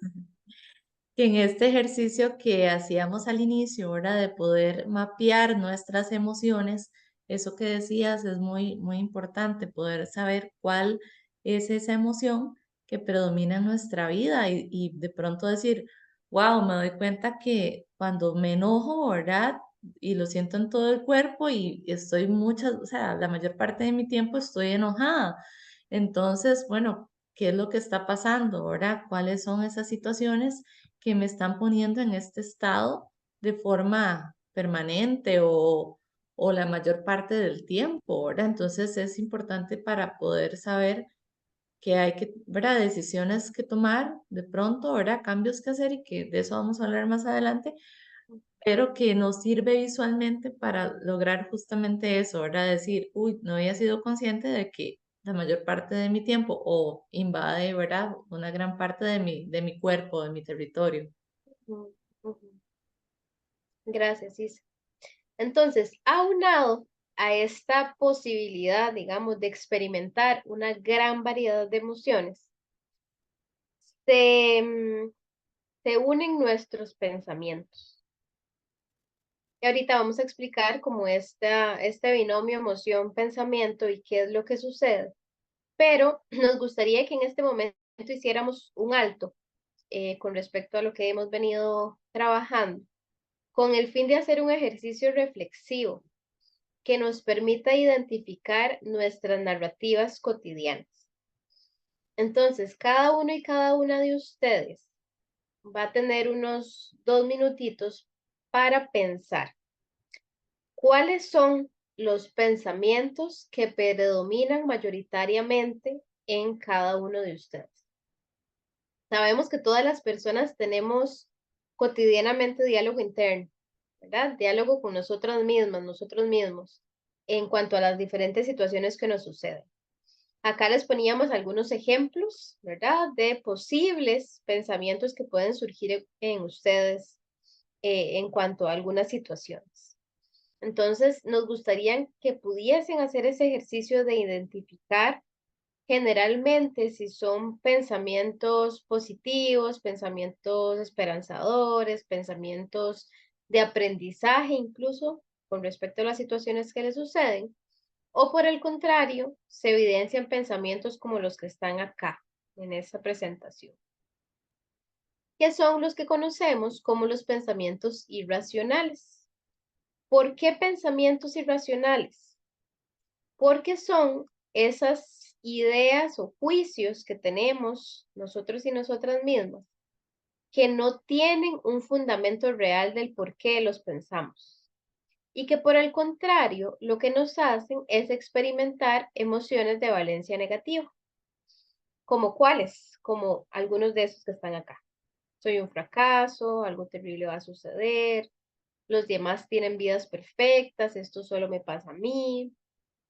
C: que en este ejercicio que hacíamos al inicio, ¿verdad? De poder mapear nuestras emociones, eso que decías es muy, muy importante, poder saber cuál es esa emoción que predomina en nuestra vida y de pronto decir, wow, me doy cuenta que cuando me enojo, ¿verdad? Y lo siento en todo el cuerpo y estoy o sea, la mayor parte de mi tiempo estoy enojada. Entonces, bueno, ¿qué es lo que está pasando, ¿verdad? ¿Cuáles son esas situaciones que me están poniendo en este estado de forma permanente o la mayor parte del tiempo, ¿verdad? Entonces es importante para poder saber que hay que, ¿verdad? Decisiones que tomar de pronto, ¿verdad? Cambios que hacer y que de eso vamos a hablar más adelante, pero que nos sirve visualmente para lograr justamente eso, ¿verdad? Decir, uy, no había sido consciente de que la mayor parte de mi tiempo o invade, ¿verdad? Una gran parte de mi cuerpo, de mi territorio.
B: Ujú, ujú. Gracias, Isa. Entonces, aunado a esta posibilidad, digamos, de experimentar una gran variedad de emociones, se unen nuestros pensamientos. Y ahorita vamos a explicar cómo este binomio emoción-pensamiento y qué es lo que sucede. Pero nos gustaría que en este momento hiciéramos un alto con respecto a lo que hemos venido trabajando, con el fin de hacer un ejercicio reflexivo que nos permita identificar nuestras narrativas cotidianas. Entonces, cada uno y cada una de ustedes va a tener unos 2 minutitos para pensar cuáles son los pensamientos que predominan mayoritariamente en cada uno de ustedes. Sabemos que todas las personas tenemos cotidianamente diálogo interno, ¿verdad? Diálogo con nosotras mismas, nosotros mismos, en cuanto a las diferentes situaciones que nos suceden. Acá les poníamos algunos ejemplos, ¿verdad? De posibles pensamientos que pueden surgir en ustedes en cuanto a algunas situaciones. Entonces, nos gustaría que pudiesen hacer ese ejercicio de identificar generalmente si son pensamientos positivos, pensamientos esperanzadores, pensamientos de aprendizaje incluso con respecto a las situaciones que les suceden, o por el contrario, se evidencian pensamientos como los que están acá en esta presentación, que son los que conocemos como los pensamientos irracionales. ¿Por qué pensamientos irracionales? Porque son esas ideas o juicios que tenemos nosotros y nosotras mismas que no tienen un fundamento real del por qué los pensamos y que por el contrario lo que nos hacen es experimentar emociones de valencia negativa. ¿Como cuáles? Como algunos de esos que están acá. Soy un fracaso, algo terrible va a suceder, los demás tienen vidas perfectas, esto solo me pasa a mí,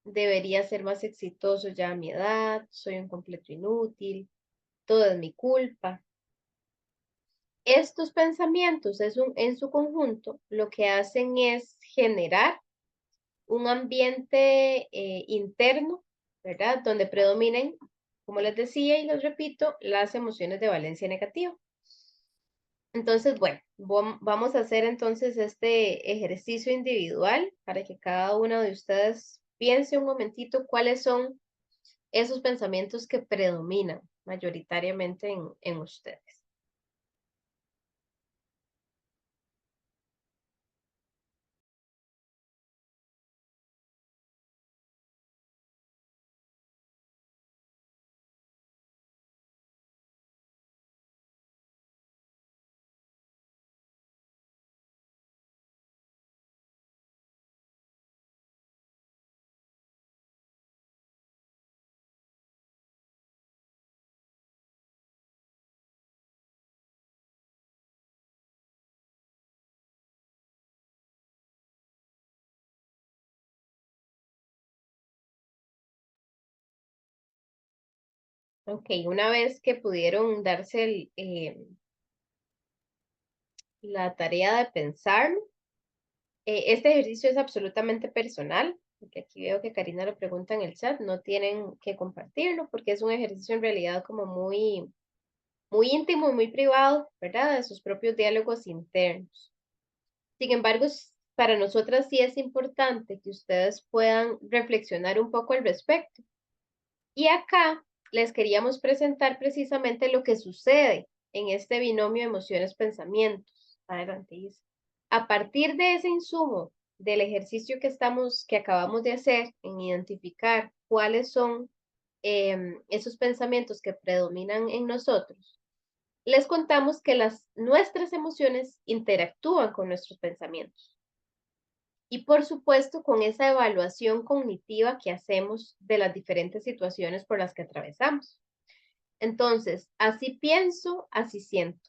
B: debería ser más exitoso ya a mi edad, soy un completo inútil, todo es mi culpa. Estos pensamientos en su conjunto lo que hacen es generar un ambiente interno, ¿verdad? Donde predominen, como les decía y les repito, las emociones de valencia negativa. Entonces, bueno, vamos a hacer entonces este ejercicio individual para que cada uno de ustedes piense un momentito cuáles son esos pensamientos que predominan mayoritariamente en ustedes. Ok, una vez que pudieron darse la tarea de pensar, este ejercicio es absolutamente personal, porque aquí veo que Karina lo pregunta en el chat, no tienen que compartirlo porque es un ejercicio en realidad como muy íntimo, muy privado, ¿verdad? De sus propios diálogos internos. Sin embargo, para nosotras sí es importante que ustedes puedan reflexionar un poco al respecto. Y acá les queríamos presentar precisamente lo que sucede en este binomio emociones-pensamientos. Adelante, Isa. A partir de ese insumo del ejercicio que acabamos de hacer en identificar cuáles son esos pensamientos que predominan en nosotros, les contamos que nuestras emociones interactúan con nuestros pensamientos. Y por supuesto, con esa evaluación cognitiva que hacemos de las diferentes situaciones por las que atravesamos. Entonces, así pienso, así siento.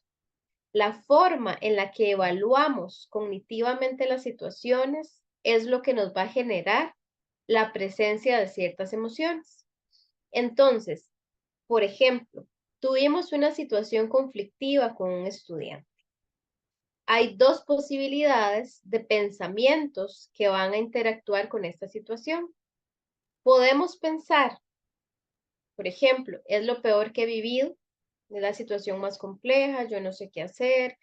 B: La forma en la que evaluamos cognitivamente las situaciones es lo que nos va a generar la presencia de ciertas emociones. Entonces, por ejemplo, tuvimos una situación conflictiva con un estudiante. Hay dos posibilidades de pensamientos que van a interactuar con esta situación. Podemos pensar, por ejemplo, es lo peor que he vivido, es la situación más compleja, yo no sé qué hacer,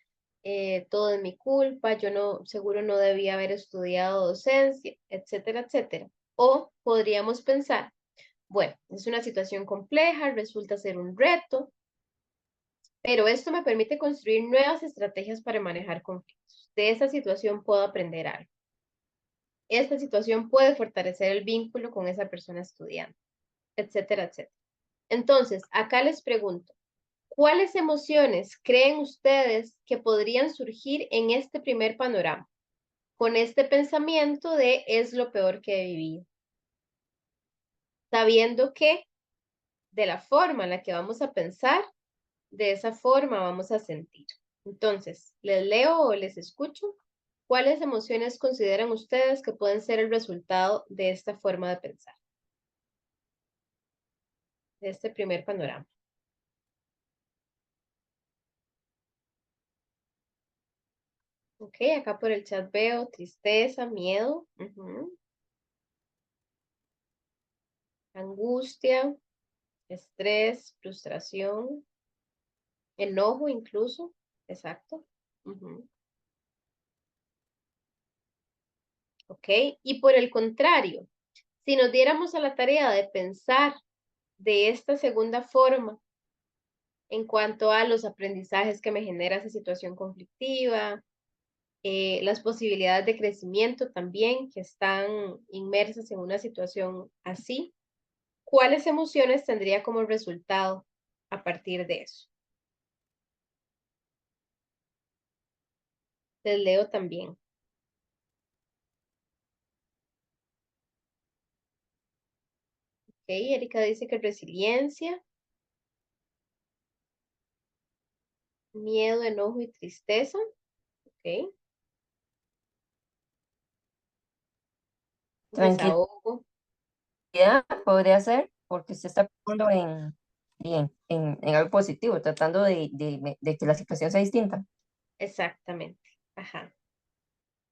B: todo es mi culpa, yo no, seguro no debía haber estudiado docencia, etcétera, etcétera. O podríamos pensar, bueno, es una situación compleja, resulta ser un reto, pero esto me permite construir nuevas estrategias para manejar conflictos. De esa situación puedo aprender algo. Esta situación puede fortalecer el vínculo con esa persona estudiante, etcétera, etcétera. Entonces, acá les pregunto, ¿cuáles emociones creen ustedes que podrían surgir en este primer panorama? Con este pensamiento de es lo peor que he vivido. Sabiendo que de la forma en la que vamos a pensar, de esa forma vamos a sentir. Entonces, ¿les leo o les escucho? ¿Cuáles emociones consideran ustedes que pueden ser el resultado de esta forma de pensar? De este primer panorama. Ok, acá por el chat veo tristeza, miedo, angustia, estrés, frustración, enojo incluso, exacto. Ok, y por el contrario, si nos diéramos a la tarea de pensar de esta segunda forma en cuanto a los aprendizajes que me genera esa situación conflictiva, las posibilidades de crecimiento también que están inmersas en una situación así, ¿cuáles emociones tendría como resultado a partir de eso? Les leo también. Ok, Erika dice que resiliencia, miedo, enojo y tristeza. Ok.
E: Tranquilidad
B: Desahogo.
E: podría ser porque se está pensando en algo positivo, tratando de que la situación sea distinta.
B: Exactamente. Ajá.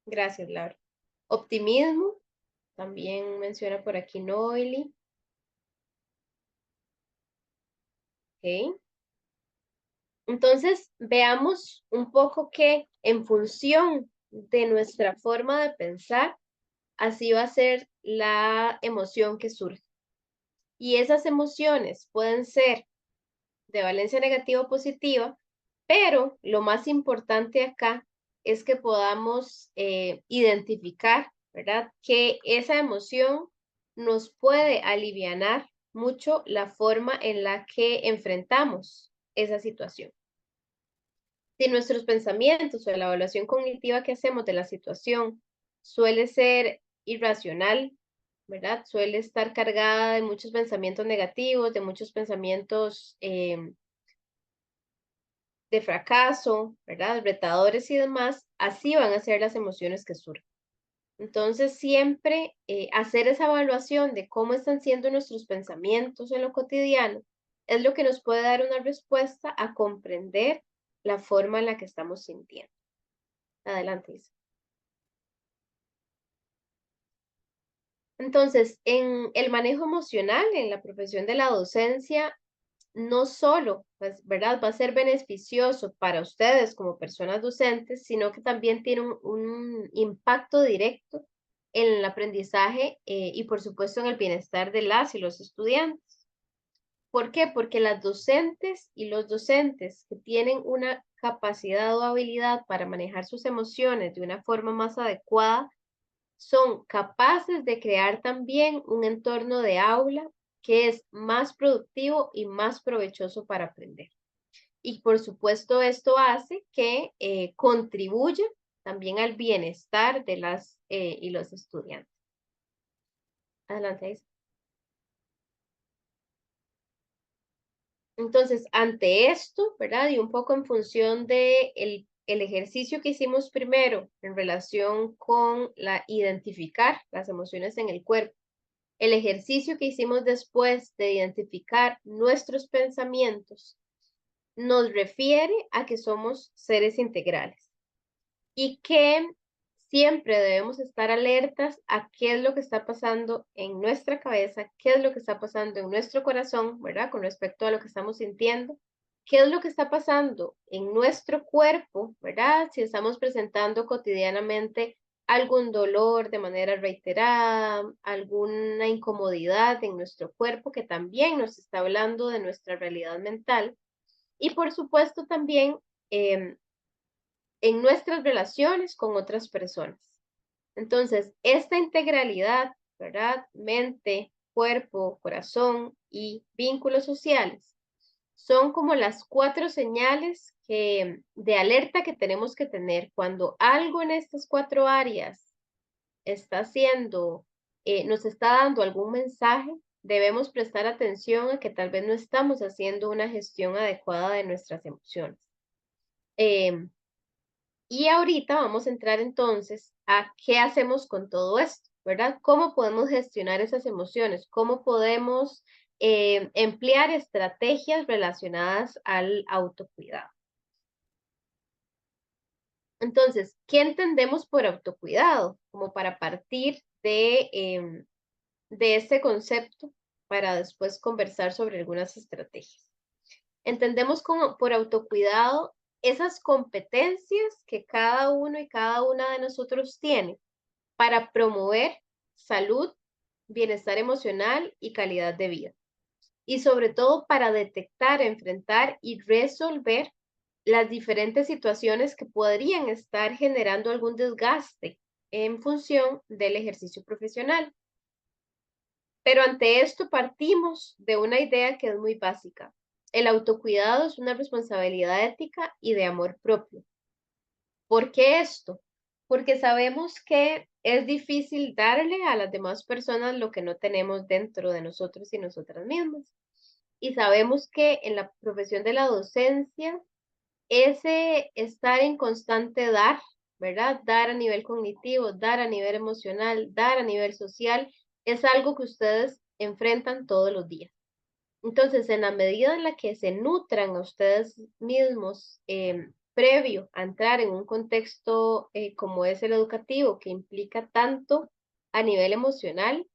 B: Gracias, Laura. Optimismo. También menciona por aquí Noeli. Ok. Entonces, veamos un poco que en función de nuestra forma de pensar, así va a ser la emoción que surge. Y esas emociones pueden ser de valencia negativa o positiva, pero lo más importante acá es que podamos identificar, ¿verdad? Que esa emoción nos puede alivianar mucho la forma en la que enfrentamos esa situación. Si nuestros pensamientos o la evaluación cognitiva que hacemos de la situación suele ser irracional, ¿verdad? Suele estar cargada de muchos pensamientos negativos, de muchos pensamientos de fracaso, ¿verdad? Retadores y demás, así van a ser las emociones que surgen. Entonces, siempre hacer esa evaluación de cómo están siendo nuestros pensamientos en lo cotidiano es lo que nos puede dar una respuesta a comprender la forma en la que estamos sintiendo. Adelante, Isa. Entonces, en el manejo emocional, en la profesión de la docencia, no solo, pues, ¿verdad? Va a ser beneficioso para ustedes como personas docentes, sino que también tiene un impacto directo en el aprendizaje y, por supuesto, en el bienestar de las y los estudiantes. ¿Por qué? Porque las docentes y los docentes que tienen una capacidad o habilidad para manejar sus emociones de una forma más adecuada, son capaces de crear también un entorno de aula que es más productivo y más provechoso para aprender. Y por supuesto esto hace que contribuya también al bienestar de las y los estudiantes. Adelante, Isa. Entonces, ante esto, ¿verdad? Y un poco en función de el ejercicio que hicimos primero en relación con identificar las emociones en el cuerpo, el ejercicio que hicimos después de identificar nuestros pensamientos, nos refiere a que somos seres integrales y que siempre debemos estar alertas a qué es lo que está pasando en nuestra cabeza, qué es lo que está pasando en nuestro corazón, ¿verdad? Con respecto a lo que estamos sintiendo, qué es lo que está pasando en nuestro cuerpo, ¿verdad? Si estamos presentando cotidianamente algún dolor de manera reiterada, alguna incomodidad en nuestro cuerpo que también nos está hablando de nuestra realidad mental. Y por supuesto también en nuestras relaciones con otras personas. Entonces, esta integralidad, ¿verdad? Mente, cuerpo, corazón y vínculos sociales son como las 4 señales de alerta que tenemos que tener cuando algo en estas 4 áreas está haciendo, nos está dando algún mensaje. Debemos prestar atención a que tal vez no estamos haciendo una gestión adecuada de nuestras emociones. Y ahorita vamos a entrar entonces a qué hacemos con todo esto, ¿verdad? ¿Cómo podemos gestionar esas emociones? ¿Cómo podemos emplear estrategias relacionadas al autocuidado? Entonces, ¿qué entendemos por autocuidado? Como para partir de este concepto para después conversar sobre algunas estrategias. Entendemos como por autocuidado esas competencias que cada uno y cada una de nosotros tiene para promover salud, bienestar emocional y calidad de vida. Y sobre todo para detectar, enfrentar y resolver las diferentes situaciones que podrían estar generando algún desgaste en función del ejercicio profesional. Pero ante esto partimos de una idea que es muy básica. El autocuidado es una responsabilidad ética y de amor propio. ¿Por qué esto? Porque sabemos que es difícil darle a las demás personas lo que no tenemos dentro de nosotros y nosotras mismas. Y sabemos que en la profesión de la docencia, ese estar en constante dar, ¿verdad? Dar a nivel cognitivo, dar a nivel emocional, dar a nivel social, es algo que ustedes enfrentan todos los días. Entonces, en la medida en la que se nutran a ustedes mismos previo a entrar en un contexto como es el educativo, que implica tanto a nivel emocional,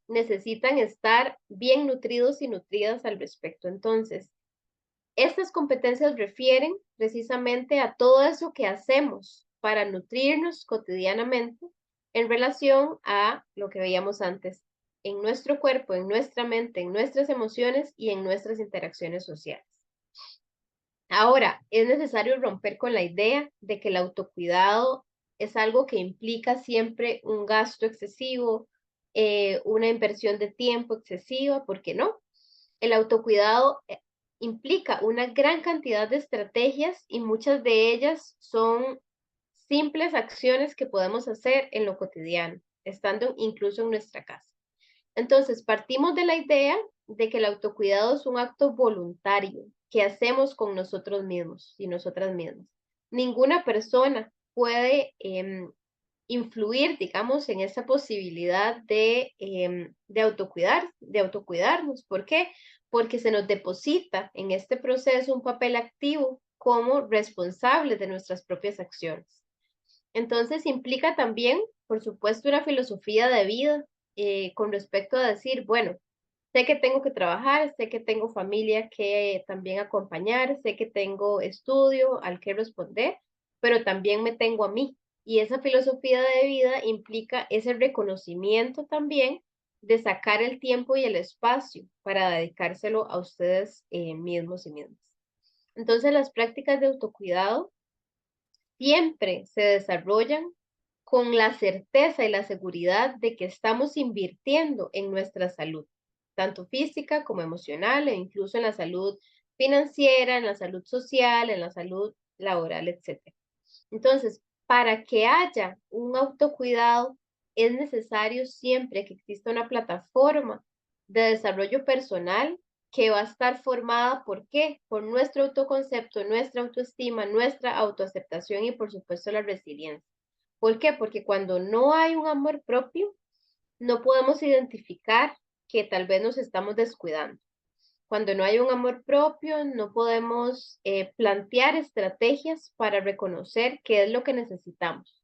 B: necesitan estar bien nutridos y nutridas al respecto. Entonces, estas competencias refieren precisamente a todo eso que hacemos para nutrirnos cotidianamente en relación a lo que veíamos antes, en nuestro cuerpo, en nuestra mente, en nuestras emociones y en nuestras interacciones sociales. Ahora, es necesario romper con la idea de que el autocuidado es algo que implica siempre un gasto excesivo, una inversión de tiempo excesiva, porque no. El autocuidado implica una gran cantidad de estrategias y muchas de ellas son simples acciones que podemos hacer en lo cotidiano, estando incluso en nuestra casa. Entonces, partimos de la idea de que el autocuidado es un acto voluntario que hacemos con nosotros mismos y nosotras mismas. Ninguna persona puede influir, digamos, en esa posibilidad de autocuidarnos. ¿Por qué? Porque se nos deposita en este proceso un papel activo como responsables de nuestras propias acciones. Entonces implica también, por supuesto, una filosofía de vida con respecto a decir, bueno, sé que tengo que trabajar, sé que tengo familia que también acompañar, sé que tengo estudio al que responder, pero también me tengo a mí. Y esa filosofía de vida implica ese reconocimiento también de sacar el tiempo y el espacio para dedicárselo a ustedes mismos y mismas. Entonces, las prácticas de autocuidado siempre se desarrollan con la certeza y la seguridad de que estamos invirtiendo en nuestra salud, tanto física como emocional e incluso en la salud financiera, en la salud social, en la salud laboral, etc. Entonces, para que haya un autocuidado, es necesario siempre que exista una plataforma de desarrollo personal que va a estar formada, ¿por qué? Por nuestro autoconcepto, nuestra autoestima, nuestra autoaceptación y por supuesto la resiliencia. ¿Por qué? Porque cuando no hay un amor propio, no podemos identificar que tal vez nos estamos descuidando. Cuando no hay un amor propio, no podemos plantear estrategias para reconocer qué es lo que necesitamos.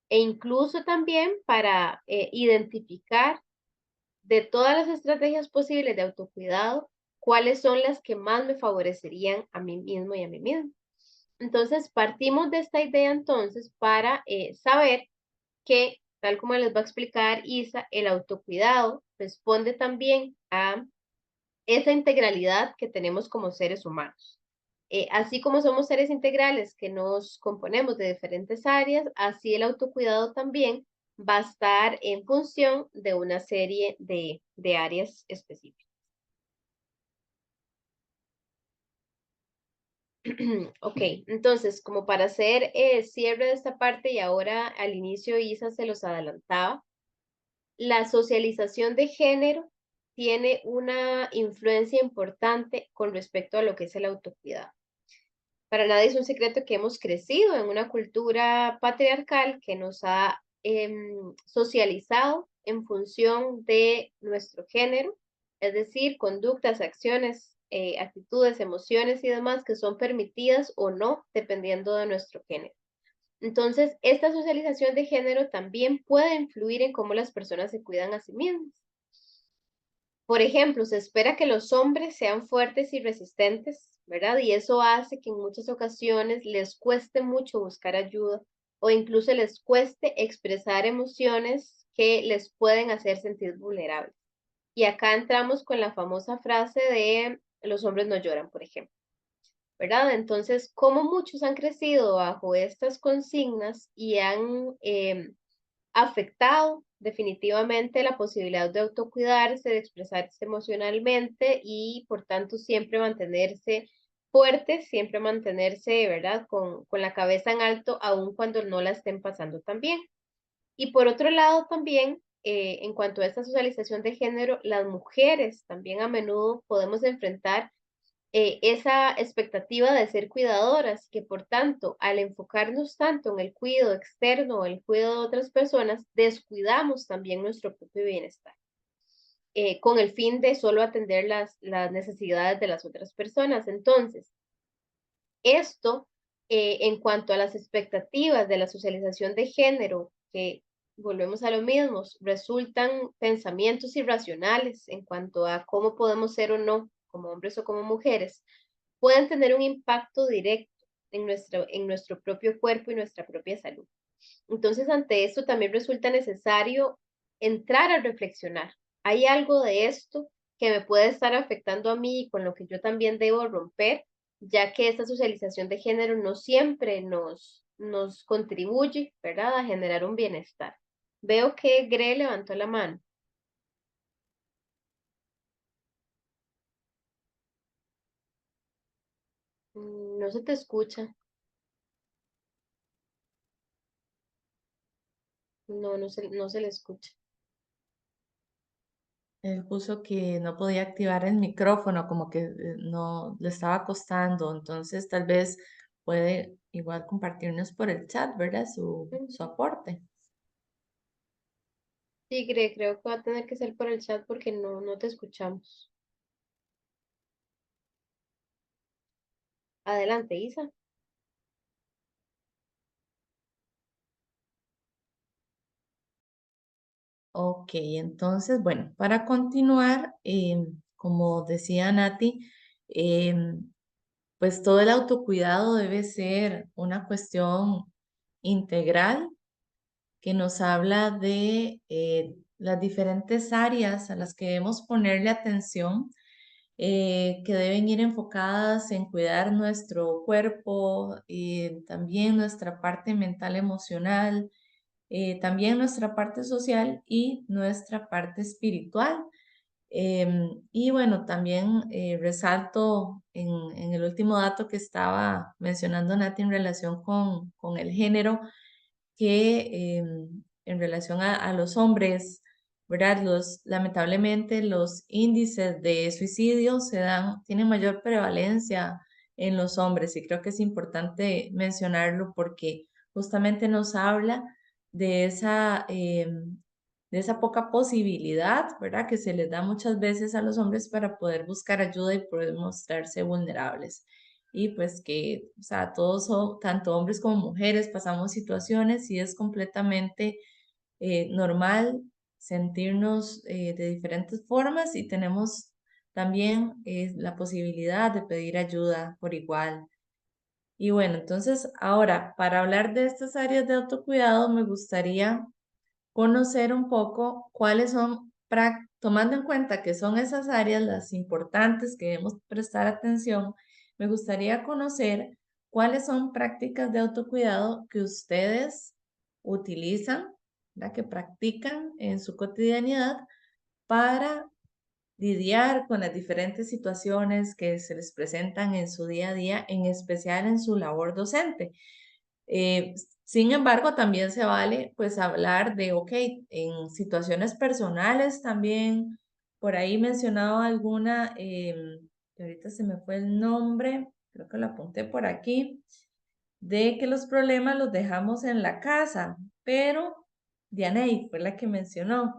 B: E incluso también para identificar de todas las estrategias posibles de autocuidado, cuáles son las que más me favorecerían a mí mismo y a mí mismo. Entonces, partimos de esta idea entonces para saber que, tal como les va a explicar Isa, el autocuidado responde también a esa integralidad que tenemos como seres humanos. Así como somos seres integrales que nos componemos de diferentes áreas, así el autocuidado también va a estar en función de una serie de áreas específicas. Ok, entonces, como para hacer cierre de esta parte y ahora al inicio Isa se los adelantaba, la socialización de género tiene una influencia importante con respecto a lo que es el autocuidado. Para nadie es un secreto que hemos crecido en una cultura patriarcal que nos ha socializado en función de nuestro género, es decir, conductas, acciones, actitudes, emociones y demás que son permitidas o no dependiendo de nuestro género. Entonces, esta socialización de género también puede influir en cómo las personas se cuidan a sí mismas. Por ejemplo, se espera que los hombres sean fuertes y resistentes, ¿verdad? Y eso hace que en muchas ocasiones les cueste mucho buscar ayuda o incluso les cueste expresar emociones que les pueden hacer sentir vulnerables. Y acá entramos con la famosa frase de los hombres no lloran, por ejemplo, ¿verdad? Entonces, como muchos han crecido bajo estas consignas y han afectado definitivamente la posibilidad de autocuidarse, de expresarse emocionalmente y por tanto siempre mantenerse fuertes, siempre mantenerse, ¿verdad? Con la cabeza en alto, aun cuando no la estén pasando tan bien. Y por otro lado también, en cuanto a esta socialización de género, las mujeres también a menudo podemos enfrentar esa expectativa de ser cuidadoras, que por tanto, al enfocarnos tanto en el cuidado externo o el cuidado de otras personas, descuidamos también nuestro propio bienestar, con el fin de solo atender las necesidades de las otras personas. Entonces, esto, en cuanto a las expectativas de la socialización de género, que volvemos a lo mismo, resultan pensamientos irracionales en cuanto a cómo podemos ser o no como hombres o como mujeres, pueden tener un impacto directo en nuestro propio cuerpo y nuestra propia salud. Entonces, ante esto también resulta necesario entrar a reflexionar. ¿Hay algo de esto que me puede estar afectando a mí y con lo que yo también debo romper? Ya que esta socialización de género no siempre nos contribuye, ¿verdad?, a generar un bienestar. Veo que Gre levantó la mano. No se te escucha. No, no se le escucha.
C: Él puso que no podía activar el micrófono, como que no le estaba costando, entonces tal vez puede igual compartirnos por el chat, ¿verdad? Su aporte.
B: Sí, creo que va a tener que ser por el chat porque no te escuchamos. Adelante, Isa.
C: Ok, entonces, bueno, para continuar, como decía Nati, pues todo el autocuidado debe ser una cuestión integral que nos habla de las diferentes áreas a las que debemos ponerle atención, que deben ir enfocadas en cuidar nuestro cuerpo y también nuestra parte mental emocional, también nuestra parte social y nuestra parte espiritual. Y bueno, también resalto en el último dato que estaba mencionando Nati en relación con el género, que en relación a los hombres, ¿verdad? Lamentablemente los índices de suicidio tienen mayor prevalencia en los hombres y creo que es importante mencionarlo porque justamente nos habla de esa poca posibilidad, ¿verdad? Que se les da muchas veces a los hombres para poder buscar ayuda y poder mostrarse vulnerables. Y pues que, o sea, todos, tanto hombres como mujeres, pasamos situaciones y es completamente normal sentirnos de diferentes formas y tenemos también la posibilidad de pedir ayuda por igual. Y bueno, entonces ahora, para hablar de estas áreas de autocuidado, me gustaría conocer un poco cuáles son, tomando en cuenta que son esas áreas las importantes que debemos prestar atención, me gustaría conocer cuáles son prácticas de autocuidado que ustedes utilizan, ¿verdad? Que practican en su cotidianidad para lidiar con las diferentes situaciones que se les presentan en su día a día, en especial en su labor docente. Eh, Sin embargo, también se vale pues hablar de, ok, en situaciones personales también, por ahí mencionaba alguna, que ahorita se me fue el nombre, creo que lo apunté por aquí, de que los problemas los dejamos en la casa, pero Dianey fue la que mencionó.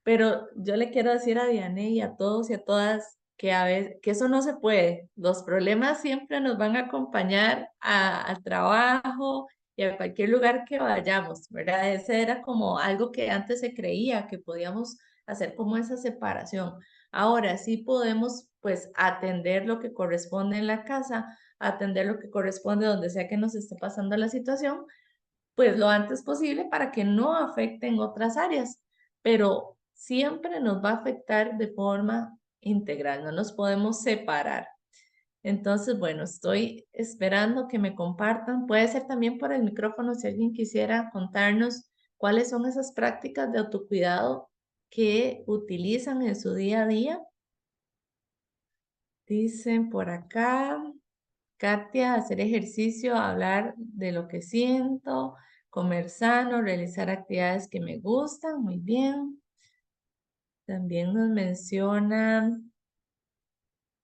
C: Pero yo le quiero decir a Diane y a todos y a todas que a veces, que eso no se puede. Los problemas siempre nos van a acompañar al trabajo y a cualquier lugar que vayamos, ¿verdad? Ese era como algo que antes se creía que podíamos hacer como esa separación. Ahora sí podemos pues atender lo que corresponde en la casa, atender lo que corresponde donde sea que nos esté pasando la situación, pues lo antes posible para que no afecten otras áreas, pero siempre nos va a afectar de forma integral, no nos podemos separar. Entonces, bueno, estoy esperando que me compartan. Puede ser también por el micrófono si alguien quisiera contarnos cuáles son esas prácticas de autocuidado que utilizan en su día a día. Dicen por acá. Katia, hacer ejercicio, hablar de lo que siento, comer sano, realizar actividades que me gustan, muy bien. También nos mencionan,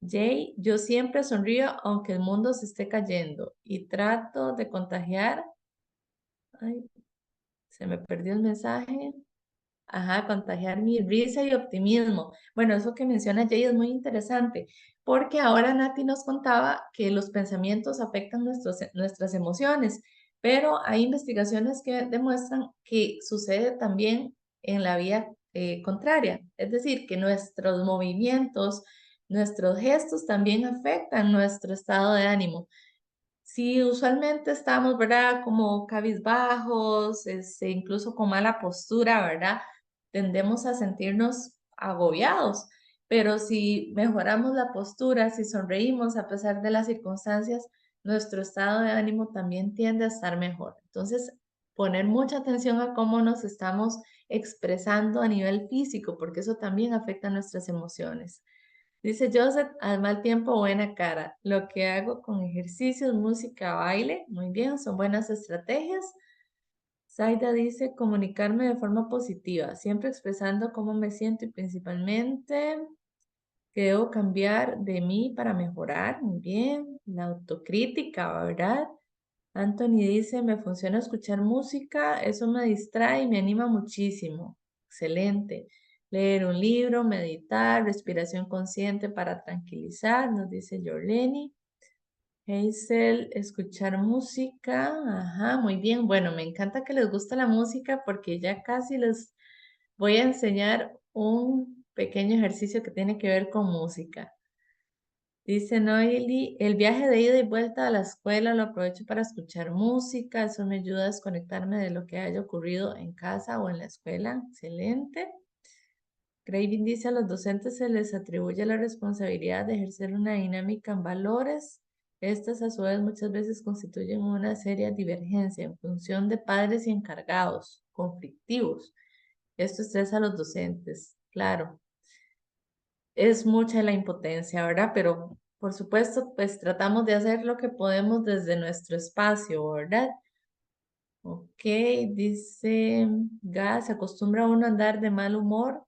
C: Jay, yo siempre sonrío aunque el mundo se esté cayendo y trato de contagiar. Ay, se me perdió el mensaje. Ajá, contagiar mi risa y optimismo. Bueno, eso que menciona Jay es muy interesante, porque ahora Nati nos contaba que los pensamientos afectan nuestras emociones, pero hay investigaciones que demuestran que sucede también en la vía contraria, es decir, que nuestros movimientos, nuestros gestos también afectan nuestro estado de ánimo. Si usualmente estamos, ¿verdad? Como cabizbajos, incluso con mala postura, ¿verdad? Tendemos a sentirnos agobiados, pero si mejoramos la postura, si sonreímos a pesar de las circunstancias, nuestro estado de ánimo también tiende a estar mejor. Entonces, poner mucha atención a cómo nos estamos expresando a nivel físico, porque eso también afecta nuestras emociones. Dice Joseph, al mal tiempo, buena cara. Lo que hago con ejercicios, música, baile, muy bien, son buenas estrategias. Zaida dice, comunicarme de forma positiva, siempre expresando cómo me siento y principalmente que debo cambiar de mí para mejorar. Muy bien, la autocrítica, ¿verdad? Anthony dice, me funciona escuchar música, eso me distrae y me anima muchísimo. Excelente. Leer un libro, meditar, respiración consciente para tranquilizar, nos dice Jorleni. Hazel, escuchar música. Ajá, muy bien. Bueno, me encanta que les gusta la música porque ya casi les voy a enseñar un pequeño ejercicio que tiene que ver con música. Dice Noeli, el viaje de ida y vuelta a la escuela lo aprovecho para escuchar música, eso me ayuda a desconectarme de lo que haya ocurrido en casa o en la escuela. Excelente. Craving dice, a los docentes se les atribuye la responsabilidad de ejercer una dinámica en valores. Estas a su vez muchas veces constituyen una seria divergencia en función de padres y encargados, conflictivos. Esto estresa a los docentes, claro. es mucha la impotencia, ¿verdad? Pero por supuesto, pues tratamos de hacer lo que podemos desde nuestro espacio, ¿verdad? Ok, dice Gas, se acostumbra uno a andar de mal humor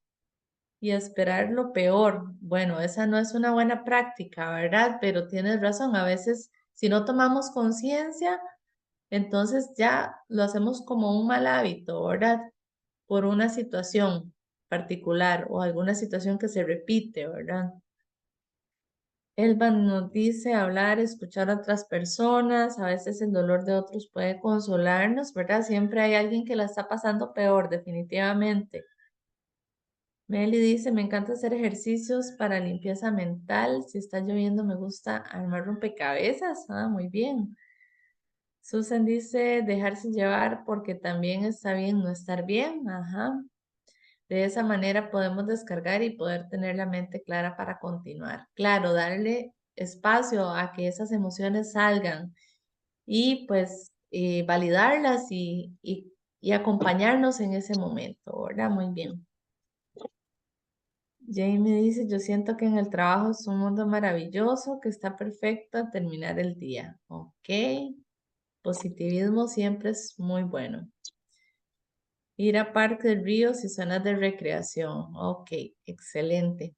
C: y a esperar lo peor. Bueno, esa no es una buena práctica, ¿verdad? Pero tienes razón, a veces si no tomamos conciencia, entonces ya lo hacemos como un mal hábito, ¿verdad? Por una situación particular o alguna situación que se repite, ¿verdad? Elba nos dice hablar, escuchar a otras personas, a veces el dolor de otros puede consolarnos, ¿verdad? Siempre hay alguien que la está pasando peor, definitivamente. Meli dice, me encanta hacer ejercicios para limpieza mental. Si está lloviendo, me gusta armar rompecabezas. Ah, muy bien. Susan dice, dejarse llevar porque también está bien no estar bien. Ajá. De esa manera podemos descargar y poder tener la mente clara para continuar. Claro, darle espacio a que esas emociones salgan y pues validarlas y acompañarnos en ese momento, ¿verdad? Muy bien. Jamie dice, yo siento que en el trabajo es un mundo maravilloso, que está perfecto a terminar el día. Ok. Positivismo siempre es muy bueno. Ir a parques, ríos y zonas de recreación. Ok, excelente.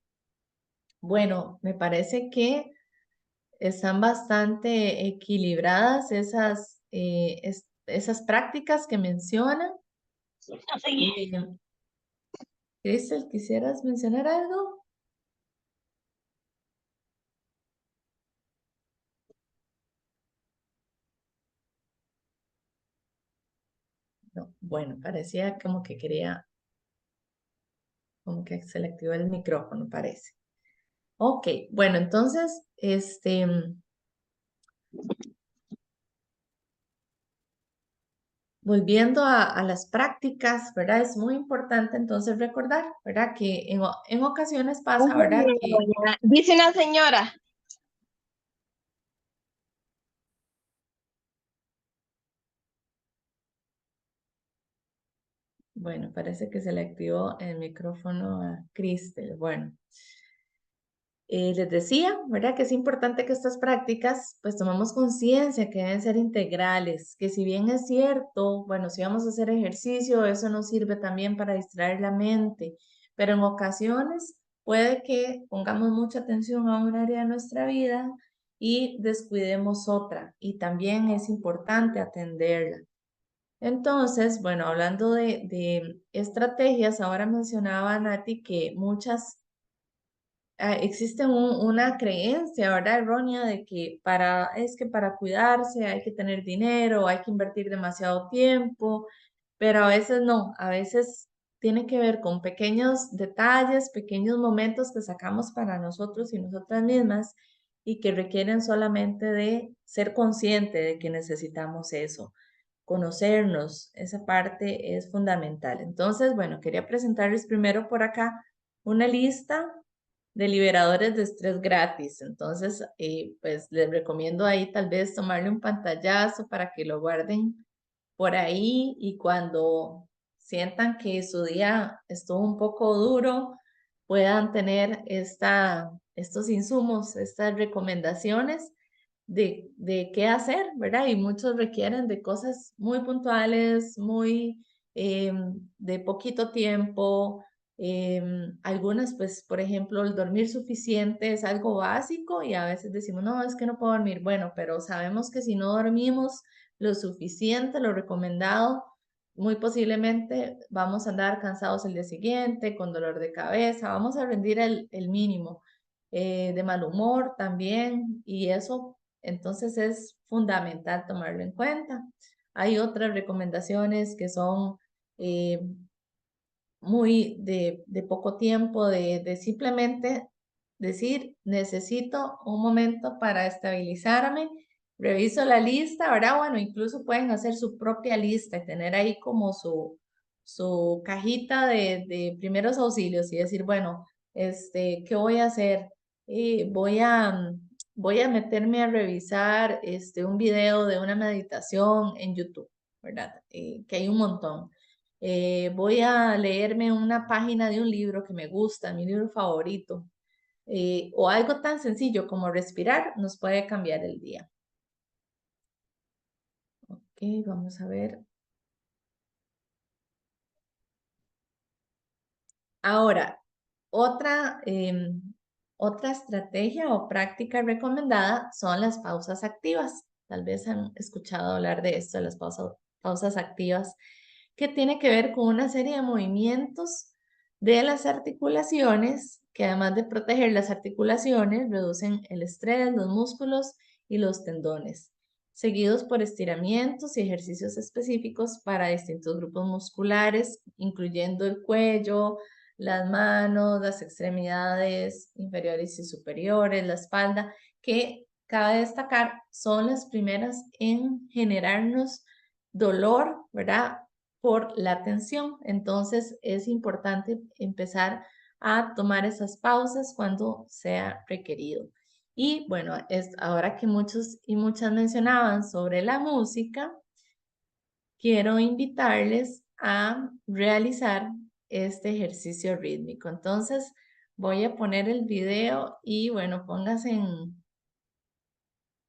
C: Bueno, me parece que están bastante equilibradas esas prácticas que mencionan. Crystal, ¿quisieras mencionar algo? No, bueno, parecía como que quería, como que se le activó el micrófono, parece. Ok, bueno, entonces, volviendo a las prácticas, ¿verdad? Es muy importante entonces recordar, ¿verdad? Que en ocasiones pasa, ¿verdad? Que,
F: Dice una señora.
C: bueno, parece que se le activó el micrófono a Cristel. Bueno, les decía, ¿verdad? Que es importante que estas prácticas, pues tomamos conciencia que deben ser integrales, que si bien es cierto, bueno, si vamos a hacer ejercicio, eso nos sirve también para distraer la mente, pero en ocasiones puede que pongamos mucha atención a un área de nuestra vida y descuidemos otra, y también es importante atenderla. Entonces, bueno, hablando de estrategias, ahora mencionaba Nati que existe una creencia, ¿verdad? Errónea de que es que para cuidarse hay que tener dinero, hay que invertir demasiado tiempo, pero a veces no, a veces tiene que ver con pequeños detalles, pequeños momentos que sacamos para nosotros y nosotras mismas y que requieren solamente de ser consciente de que necesitamos eso, conocernos, esa parte es fundamental. Entonces, bueno, quería presentarles primero por acá una lista de liberadores de estrés gratis. Entonces, pues les recomiendo ahí tal vez tomarle un pantallazo para que lo guarden por ahí y cuando sientan que su día estuvo un poco duro, puedan tener estos insumos, estas recomendaciones de qué hacer, ¿verdad? Y muchos requieren de cosas muy puntuales, muy de poquito tiempo. Algunas, pues, por ejemplo, el dormir suficiente es algo básico y a veces decimos, no, es que no puedo dormir. Bueno, pero sabemos que si no dormimos lo suficiente, lo recomendado, muy posiblemente vamos a andar cansados el día siguiente, con dolor de cabeza, vamos a rendir el mínimo, de mal humor también, y eso entonces es fundamental tomarlo en cuenta. Hay otras recomendaciones que son eh, muy de poco tiempo, de simplemente decir, necesito un momento para estabilizarme, reviso la lista, ¿verdad? Bueno, incluso pueden hacer su propia lista y tener ahí como su cajita de primeros auxilios y decir, bueno, ¿qué voy a hacer? Voy a meterme a revisar un video de una meditación en YouTube, ¿verdad? Que hay un montón. Voy a leerme una página de un libro que me gusta, mi libro favorito. o algo tan sencillo como respirar nos puede cambiar el día. Ok, vamos a ver. Ahora, otra estrategia o práctica recomendada son las pausas activas. Tal vez han escuchado hablar de esto, de las pausas activas, que tiene que ver con una serie de movimientos de las articulaciones, que además de proteger las articulaciones, reducen el estrés, los músculos y los tendones, seguidos por estiramientos y ejercicios específicos para distintos grupos musculares, incluyendo el cuello, las manos, las extremidades inferiores y superiores, la espalda, que cabe destacar son las primeras en generarnos dolor, ¿verdad? Por la tensión. Entonces es importante empezar a tomar esas pausas cuando sea requerido. Y bueno, ahora que muchos y muchas mencionaban sobre la música, quiero invitarles a realizar este ejercicio rítmico. Entonces, voy a poner el video y bueno,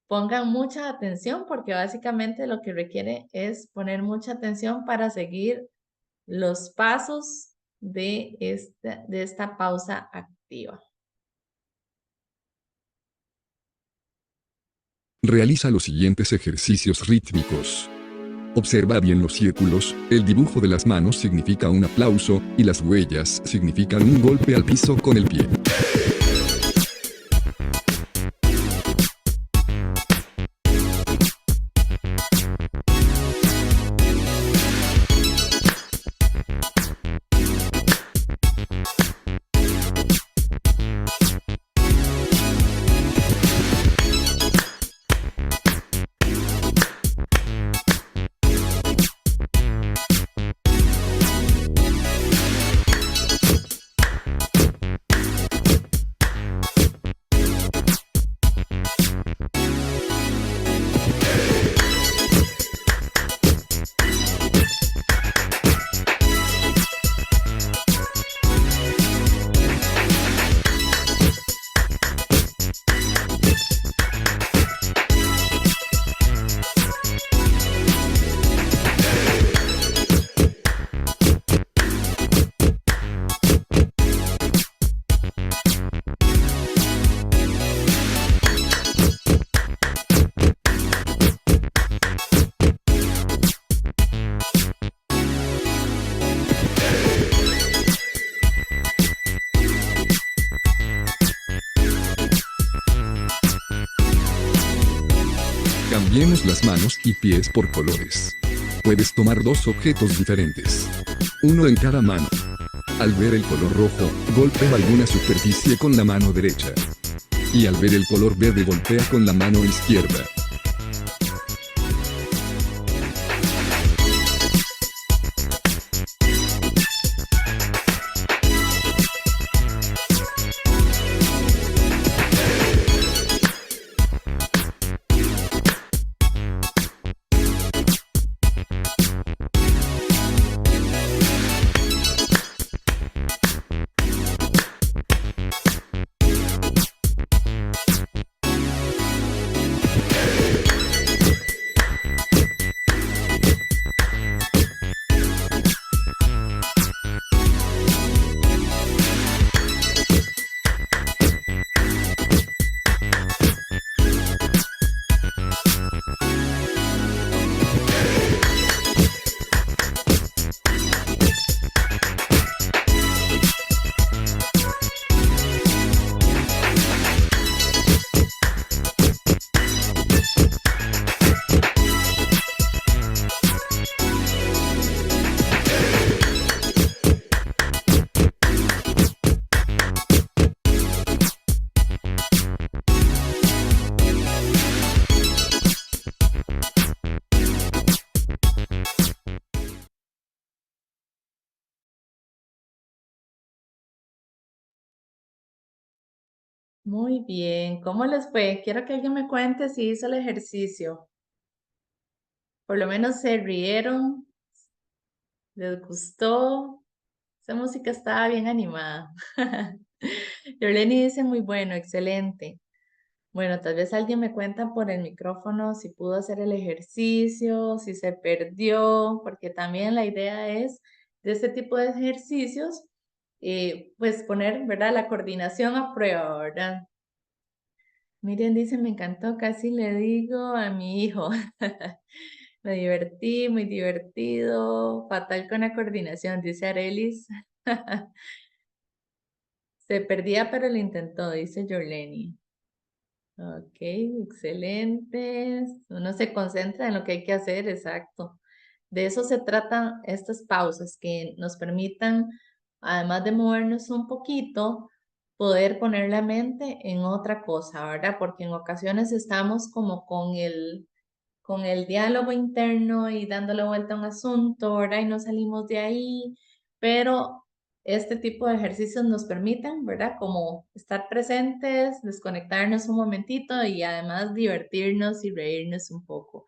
C: pongan mucha atención porque básicamente lo que requiere es poner mucha atención para seguir los pasos de esta pausa activa.
H: Realiza los siguientes ejercicios rítmicos. Observa bien los círculos, el dibujo de las manos significa un aplauso, y las huellas significan un golpe al piso con el pie. Cambiemos las manos y pies por colores. Puedes tomar dos objetos diferentes, uno en cada mano. Al ver el color rojo, golpea alguna superficie con la mano derecha. Y al ver el color verde, golpea con la mano izquierda.
C: Muy bien, ¿cómo les fue? Quiero que alguien me cuente si hizo el ejercicio. Por lo menos se rieron, les gustó. Esa música estaba bien animada. Yorleni dice muy bueno, excelente. Bueno, tal vez alguien me cuenta por el micrófono si pudo hacer el ejercicio, si se perdió, porque también la idea es de este tipo de ejercicios, pues poner, ¿verdad? La coordinación a prueba, ¿verdad? Miren, dice, me encantó, casi le digo a mi hijo. Me divertí, muy divertido, fatal con la coordinación, dice Arelis. Se perdía, pero lo intentó, dice Yorleni. Ok, excelente. Uno se concentra en lo que hay que hacer, exacto. De eso se tratan estas pausas, que nos permitan, además de movernos un poquito, poder poner la mente en otra cosa, ¿verdad? Porque en ocasiones estamos como con el diálogo interno y dándole vuelta a un asunto, ¿verdad? Y no salimos de ahí, pero este tipo de ejercicios nos permiten, ¿verdad? Como estar presentes, desconectarnos un momentito y además divertirnos y reírnos un poco.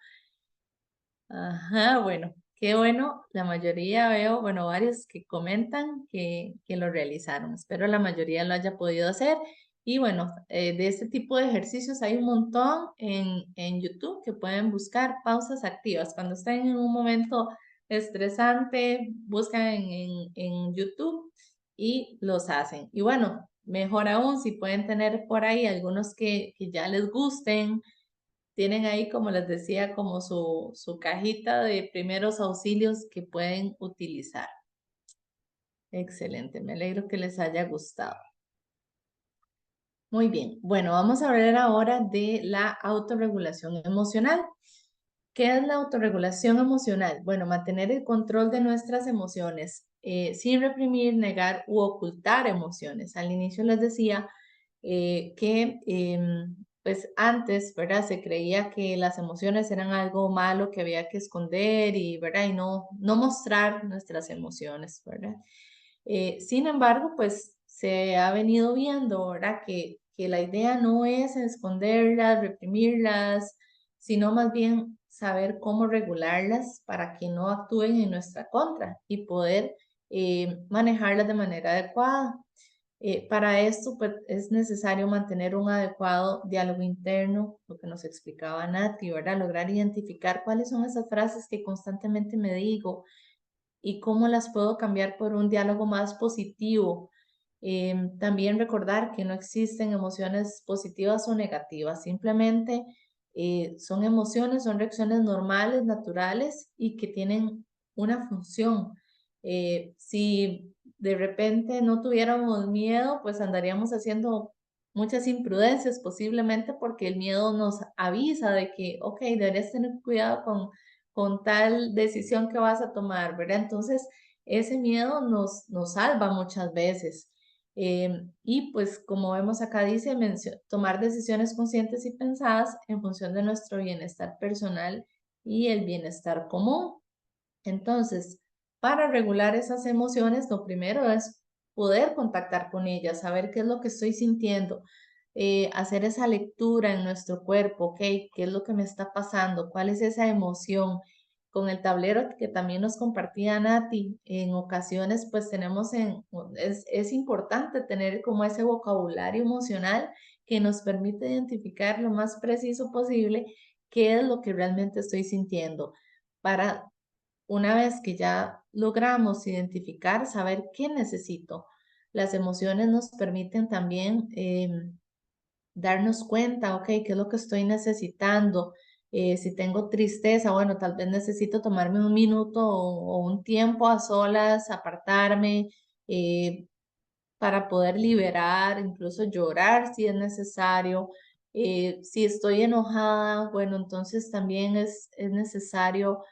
C: Ajá, bueno, qué bueno. La mayoría veo, bueno, varios que comentan que lo realizaron. Espero la mayoría lo haya podido hacer. Y bueno, de este tipo de ejercicios hay un montón en YouTube que pueden buscar pausas activas. Cuando estén en un momento estresante, buscan en YouTube y los hacen. Y bueno, mejor aún si pueden tener por ahí algunos que ya les gusten. Tienen ahí, como les decía, como su cajita de primeros auxilios que pueden utilizar. Excelente, me alegro que les haya gustado. Muy bien, bueno, vamos a hablar ahora de la autorregulación emocional. ¿Qué es la autorregulación emocional? Bueno, mantener el control de nuestras emociones sin reprimir, negar u ocultar emociones. Al inicio les decía que pues antes, ¿verdad? Se creía que las emociones eran algo malo que había que esconder y, ¿verdad? Y no mostrar nuestras emociones, ¿verdad? Sin embargo, pues se ha venido viendo, ¿verdad? Que la idea no es esconderlas, reprimirlas, sino más bien saber cómo regularlas para que no actúen en nuestra contra y poder manejarlas de manera adecuada. Para esto pues, es necesario mantener un adecuado diálogo interno, lo que nos explicaba Nati, ¿verdad? Lograr identificar cuáles son esas frases que constantemente me digo y cómo las puedo cambiar por un diálogo más positivo. También recordar que no existen emociones positivas o negativas, simplemente son emociones, son reacciones normales, naturales y que tienen una función. Si de repente no tuviéramos miedo, pues andaríamos haciendo muchas imprudencias posiblemente porque el miedo nos avisa de que, ok, deberías tener cuidado con tal decisión que vas a tomar, ¿verdad? Entonces, ese miedo nos salva muchas veces. Y pues como vemos acá dice, tomar decisiones conscientes y pensadas en función de nuestro bienestar personal y el bienestar común. Entonces, para regular esas emociones, lo primero es poder contactar con ellas, saber qué es lo que estoy sintiendo, hacer esa lectura en nuestro cuerpo, ok, qué es lo que me está pasando, cuál es esa emoción. Con el tablero que también nos compartía Nati, en ocasiones pues es importante tener como ese vocabulario emocional que nos permite identificar lo más preciso posible qué es lo que realmente estoy sintiendo para una vez que ya logramos identificar, saber qué necesito. Las emociones nos permiten también darnos cuenta, ok, qué es lo que estoy necesitando. Si tengo tristeza, bueno, tal vez necesito tomarme un minuto o un tiempo a solas, apartarme para poder liberar, incluso llorar si es necesario. Si estoy enojada, bueno, entonces también es necesario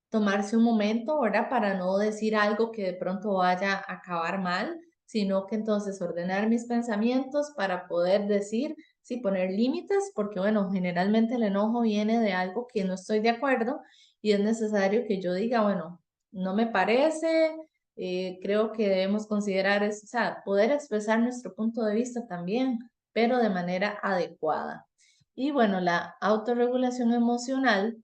C: tomarse un momento, ¿verdad? Para no decir algo que de pronto vaya a acabar mal, sino que entonces ordenar mis pensamientos para poder decir, sí, poner límites, porque bueno, generalmente el enojo viene de algo que no estoy de acuerdo y es necesario que yo diga, bueno, no me parece, creo que debemos considerar eso, o sea, poder expresar nuestro punto de vista también, pero de manera adecuada. Y bueno, la autorregulación emocional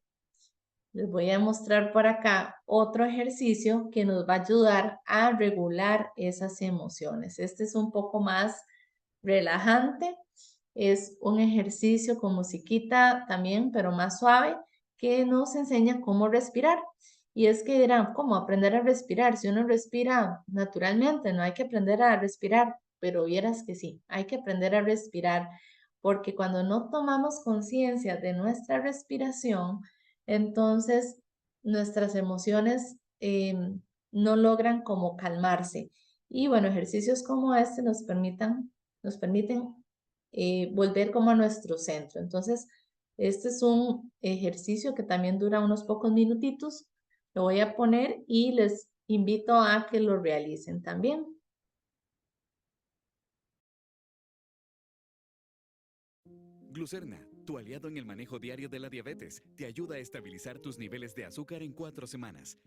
C: les voy a mostrar por acá otro ejercicio que nos va a ayudar a regular esas emociones. Este es un poco más relajante. Es un ejercicio con musiquita también, pero más suave, que nos enseña cómo respirar. Y es que dirán, ¿cómo aprender a respirar? Si uno respira naturalmente, no hay que aprender a respirar, pero vieras que sí, hay que aprender a respirar, porque cuando no tomamos conciencia de nuestra respiración, entonces nuestras emociones no logran como calmarse. Y bueno, ejercicios como este nos permiten volver como a nuestro centro. Entonces, este es un ejercicio que también dura unos pocos minutitos. Lo voy a poner y les invito a que lo realicen también.
I: Glucerna, tu aliado en el manejo diario de la diabetes, te ayuda a estabilizar tus niveles de azúcar en 4 semanas.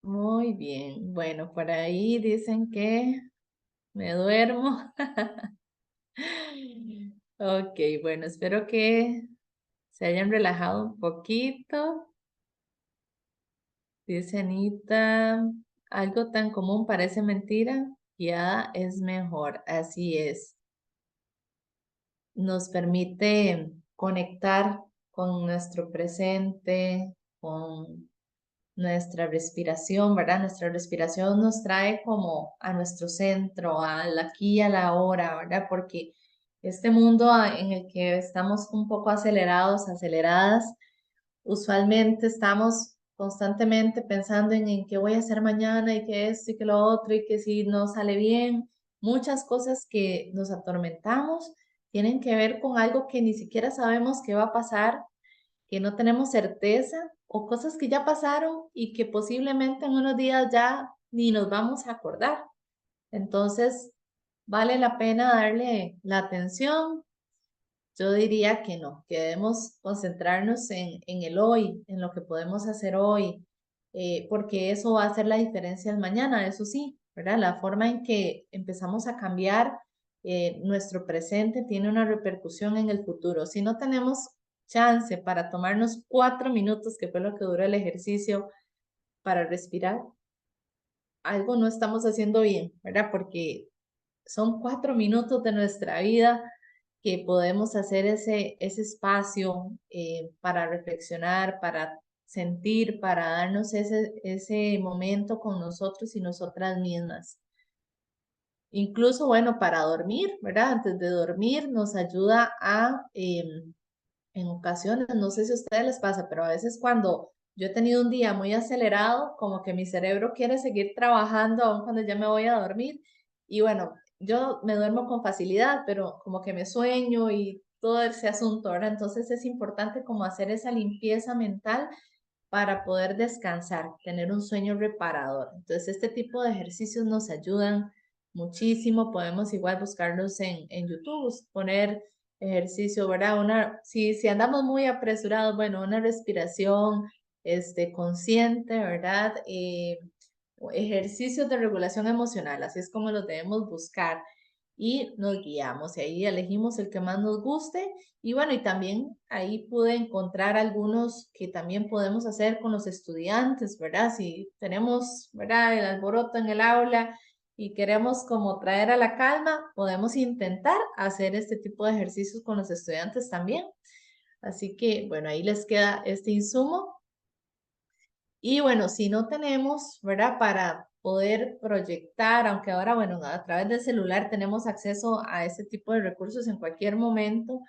C: Muy bien. Bueno, por ahí dicen que me duermo. Ok, bueno, espero que se hayan relajado un poquito. Dice Anita, algo tan común parece mentira, guiada es mejor. Así es. Nos permite conectar con nuestro presente, con nuestra respiración, ¿verdad? Nuestra respiración nos trae como a nuestro centro, al aquí y a la hora, ¿verdad? Porque este mundo en el que estamos un poco acelerados, aceleradas, usualmente estamos constantemente pensando en qué voy a hacer mañana y que esto y que lo otro y que si no sale bien. Muchas cosas que nos atormentamos tienen que ver con algo que ni siquiera sabemos qué va a pasar, que no tenemos certeza, o cosas que ya pasaron y que posiblemente en unos días ya ni nos vamos a acordar. Entonces, vale la pena darle la atención. Yo diría que no, que debemos concentrarnos en el hoy, en lo que podemos hacer hoy, porque eso va a hacer la diferencia el mañana, eso sí, ¿verdad? La forma en que empezamos a cambiar nuestro presente tiene una repercusión en el futuro. Si no tenemos chance para tomarnos 4 minutos, que fue lo que duró el ejercicio, para respirar, algo no estamos haciendo bien, ¿verdad? Porque son 4 minutos de nuestra vida que podemos hacer ese espacio para reflexionar, para sentir, para darnos ese momento con nosotros y nosotras mismas. Incluso, bueno, para dormir, ¿verdad? Antes de dormir nos ayuda a, en ocasiones, no sé si a ustedes les pasa, pero a veces cuando yo he tenido un día muy acelerado, como que mi cerebro quiere seguir trabajando aun cuando ya me voy a dormir. Y bueno, yo me duermo con facilidad, pero como que me sueño y todo ese asunto, ¿verdad? Entonces es importante como hacer esa limpieza mental para poder descansar, tener un sueño reparador. Entonces este tipo de ejercicios nos ayudan muchísimo. Podemos igual buscarlos en YouTube, poner ejercicio, ¿verdad? Si andamos muy apresurados, bueno, una respiración consciente, ¿verdad? Ejercicios de regulación emocional, así es como los debemos buscar y nos guiamos y ahí elegimos el que más nos guste y bueno, y también ahí pude encontrar algunos que también podemos hacer con los estudiantes, ¿verdad? Si tenemos, ¿verdad? El alboroto en el aula y queremos como traer a la calma, podemos intentar hacer este tipo de ejercicios con los estudiantes también. Así que, bueno, ahí les queda este insumo. Y bueno, si no tenemos, ¿verdad? Para poder proyectar, aunque ahora, bueno, a través del celular tenemos acceso a este tipo de recursos en cualquier momento,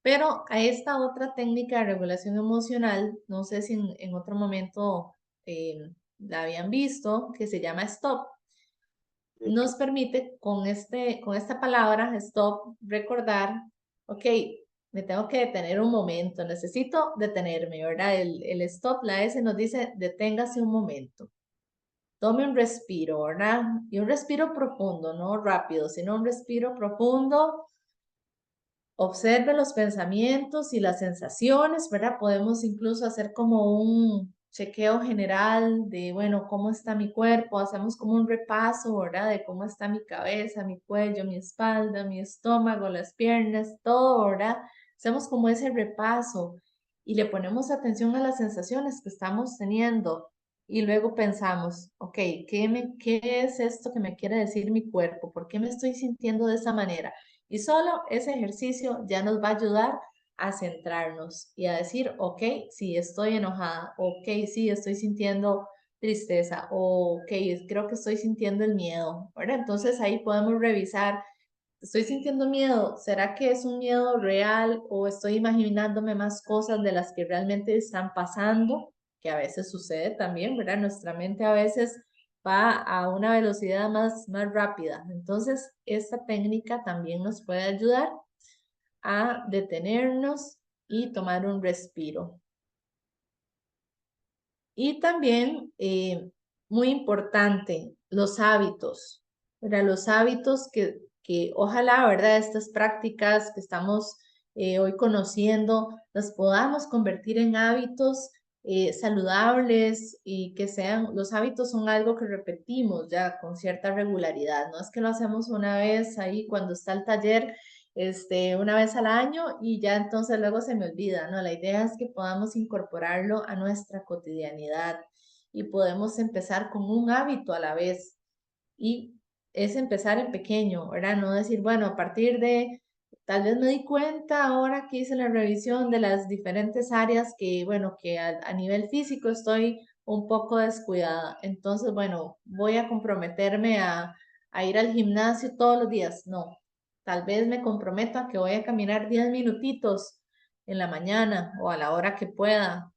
C: pero a esta otra técnica de regulación emocional, no sé si en otro momento la habían visto, que se llama STOP. Nos permite con esta palabra, stop, recordar, ok, me tengo que detener un momento, necesito detenerme, ¿verdad? El stop, la S nos dice, deténgase un momento. Tome un respiro, ¿verdad? Y un respiro profundo, no rápido, sino un respiro profundo. Observe los pensamientos y las sensaciones, ¿verdad? Podemos incluso hacer como un chequeo general de, bueno, cómo está mi cuerpo, hacemos como un repaso, ¿verdad? De cómo está mi cabeza, mi cuello, mi espalda, mi estómago, las piernas, todo, ¿verdad? Hacemos como ese repaso y le ponemos atención a las sensaciones que estamos teniendo y luego pensamos, ok, ¿qué es esto que me quiere decir mi cuerpo? ¿Por qué me estoy sintiendo de esa manera? Y solo ese ejercicio ya nos va a ayudar a centrarnos y a decir, ok, sí, estoy enojada, ok, sí, estoy sintiendo tristeza, ok, creo que estoy sintiendo el miedo, ¿verdad? Entonces ahí podemos revisar, ¿estoy sintiendo miedo? ¿Será que es un miedo real o estoy imaginándome más cosas de las que realmente están pasando? Que a veces sucede también, ¿verdad? Nuestra mente a veces va a una velocidad más rápida. Entonces, esta técnica también nos puede ayudar. a detenernos y tomar un respiro. Y también, muy importante, los hábitos, ¿verdad? Los hábitos que ojalá, ¿verdad? Estas prácticas que estamos hoy conociendo, las podamos convertir en hábitos saludables y que sean, los hábitos son algo que repetimos ya con cierta regularidad, no es que lo hacemos una vez ahí cuando está el taller, una vez al año y ya entonces luego se me olvida, ¿no? La idea es que podamos incorporarlo a nuestra cotidianidad y podemos empezar con un hábito a la vez y es empezar en pequeño, ¿verdad? No decir, bueno, a partir de, tal vez me di cuenta ahora que hice la revisión de las diferentes áreas que, bueno, que a nivel físico estoy un poco descuidada. Entonces, bueno, voy a comprometerme a ir al gimnasio todos los días. No, tal vez me comprometo a que voy a caminar 10 minutitos en la mañana o a la hora que pueda.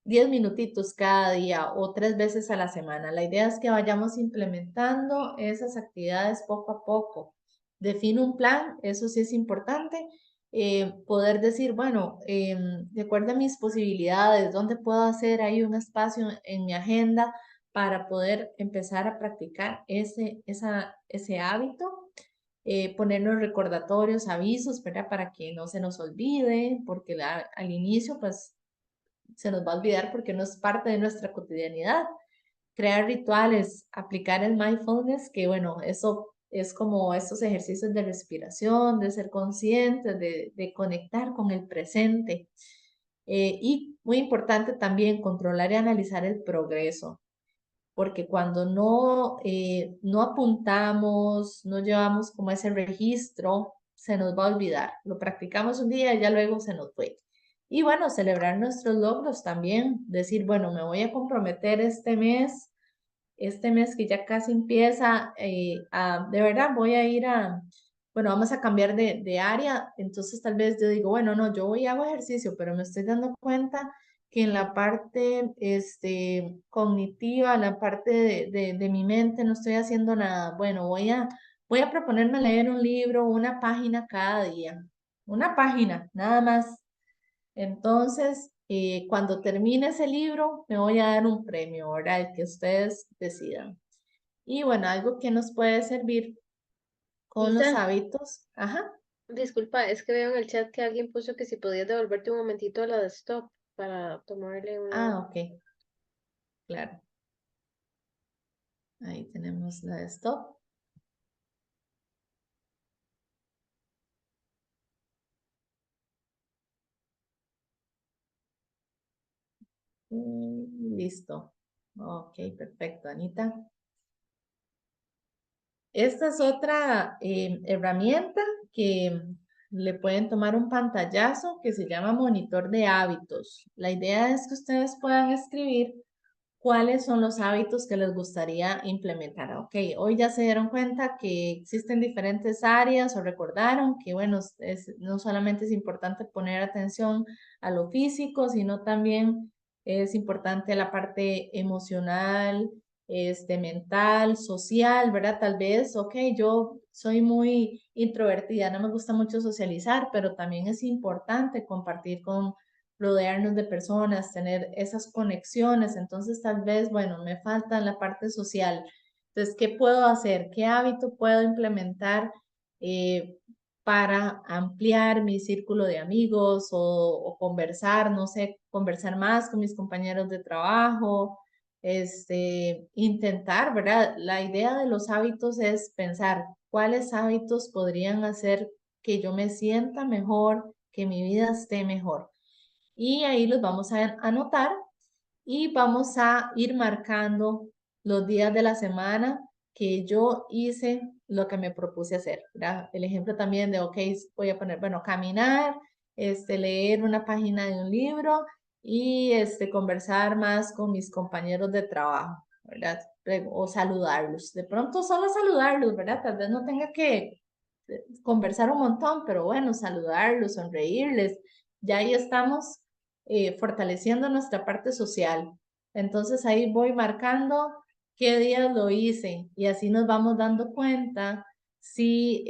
C: 10 minutitos cada día o 3 veces a la semana. La idea es que vayamos implementando esas actividades poco a poco. Defino un plan, eso sí es importante. Poder decir, bueno, de acuerdo a mis posibilidades, ¿dónde puedo hacer ahí un espacio en mi agenda para poder empezar a practicar ese hábito? Ponernos recordatorios, avisos, ¿verdad? Para que no se nos olvide, porque al inicio, pues, se nos va a olvidar porque no es parte de nuestra cotidianidad. Crear rituales, aplicar el mindfulness, que bueno, eso es como estos ejercicios de respiración, de ser conscientes, de conectar con el presente. Y muy importante también controlar y analizar el progreso, porque cuando no apuntamos, no llevamos como ese registro, se nos va a olvidar. Lo practicamos un día y ya luego se nos fue. Y bueno, celebrar nuestros logros también, decir, bueno, me voy a comprometer este mes que ya casi empieza, de verdad voy a ir bueno, vamos a cambiar de área, entonces tal vez yo digo, bueno, no, yo voy y hago ejercicio, pero me estoy dando cuenta que en la parte cognitiva, la parte de mi mente no estoy haciendo nada. Bueno, voy a proponerme leer un libro, una página cada día, una página, nada más. Entonces, cuando termine ese libro, me voy a dar un premio, ¿verdad? El que ustedes decidan. Y bueno, algo que nos puede servir con los
B: Isa,
C: hábitos. Ajá.
B: disculpa, es que veo en el chat que alguien puso que si podías devolverte un momentito a la de stop para tomarle una...
C: Ah, ok, claro. Ahí tenemos la de stop. Listo. Ok, perfecto, Anita. Esta es otra herramienta que le pueden tomar un pantallazo que se llama monitor de hábitos. La idea es que ustedes puedan escribir cuáles son los hábitos que les gustaría implementar. Ok, hoy ya se dieron cuenta que existen diferentes áreas o recordaron que, bueno, no solamente es importante poner atención a lo físico, sino también es importante la parte emocional, mental, social, ¿verdad? Tal vez, ok, yo soy muy introvertida, no me gusta mucho socializar, pero también es importante compartir rodearnos de personas, tener esas conexiones. Entonces, tal vez, bueno, me falta la parte social. Entonces, ¿qué puedo hacer? ¿Qué hábito puedo implementar eh, para ampliar mi círculo de amigos o conversar, no sé, conversar más con mis compañeros de trabajo? Intentar, ¿verdad? La idea de los hábitos es pensar cuáles hábitos podrían hacer que yo me sienta mejor, que mi vida esté mejor. Y ahí los vamos a anotar y vamos a ir marcando los días de la semana que yo hice lo que me propuse hacer, ¿verdad? El ejemplo también de, ok, voy a poner, bueno, caminar, leer una página de un libro y conversar más con mis compañeros de trabajo, ¿verdad? O saludarlos. De pronto solo saludarlos, ¿verdad? Tal vez no tenga que conversar un montón, pero bueno, saludarlos, sonreírles. Ya ahí estamos fortaleciendo nuestra parte social. Entonces ahí voy marcando qué días lo hice y así nos vamos dando cuenta si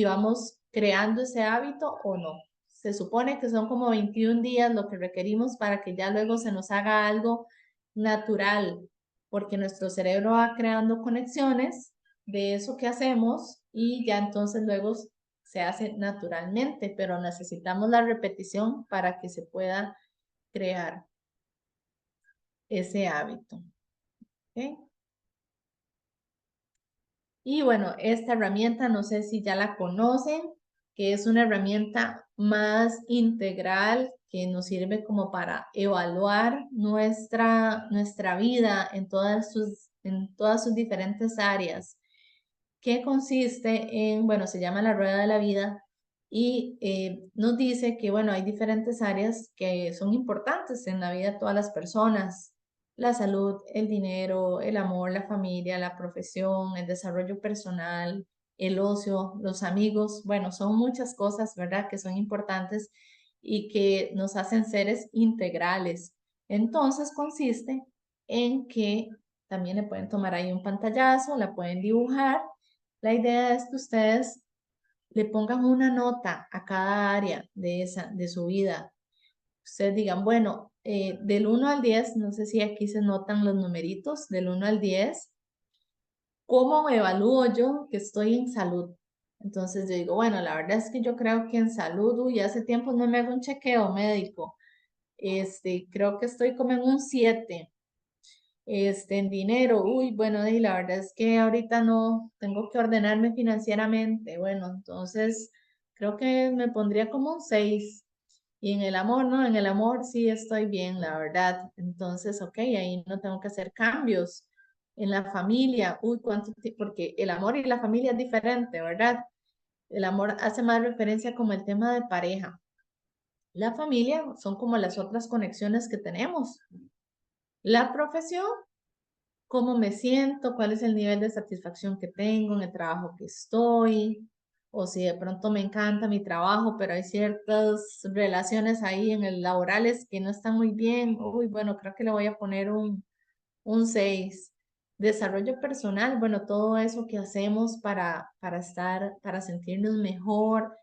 C: vamos creando ese hábito o no. Se supone que son como 21 días lo que requerimos para que ya luego se nos haga algo natural, porque nuestro cerebro va creando conexiones de eso que hacemos y ya entonces luego se hace naturalmente, pero necesitamos la repetición para que se pueda crear ese hábito. ¿Okay? Y bueno, esta herramienta, no sé si ya la conocen, que es una herramienta más integral que nos sirve como para evaluar nuestra vida en todas sus diferentes áreas, que consiste en, bueno, se llama la rueda de la vida y nos dice que, bueno, hay diferentes áreas que son importantes en la vida de todas las personas: la salud, el dinero, el amor, la familia, la profesión, el desarrollo personal, el ocio, los amigos. Bueno, son muchas cosas, ¿verdad?, que son importantes y que nos hacen seres integrales. Entonces consiste en que también le pueden tomar ahí un pantallazo, la pueden dibujar. La idea es que ustedes le pongan una nota a cada área de su vida. Ustedes digan, bueno, del 1 al 10, no sé si aquí se notan los numeritos, del 1 al 10, ¿cómo evalúo yo que estoy en salud? Entonces yo digo, bueno, la verdad es que yo creo que en salud, uy, hace tiempo no me hago un chequeo médico. Creo que estoy como en un 7. En dinero, uy, bueno, y la verdad es que ahorita no tengo que ordenarme financieramente. Bueno, entonces creo que me pondría como un 6. Y en el amor, ¿no? En el amor sí estoy bien, la verdad. Entonces, ok, ahí no tengo que hacer cambios. En la familia, uy, porque el amor y la familia es diferente, ¿verdad? El amor hace más referencia como el tema de pareja. La familia son como las otras conexiones que tenemos. La profesión, cómo me siento, cuál es el nivel de satisfacción que tengo en el trabajo que estoy, o si de pronto me encanta mi trabajo, pero hay ciertas relaciones ahí en el laborales que no están muy bien. Uy, bueno, creo que le voy a poner un 6. Desarrollo personal, bueno, todo eso que hacemos para sentirnos mejor.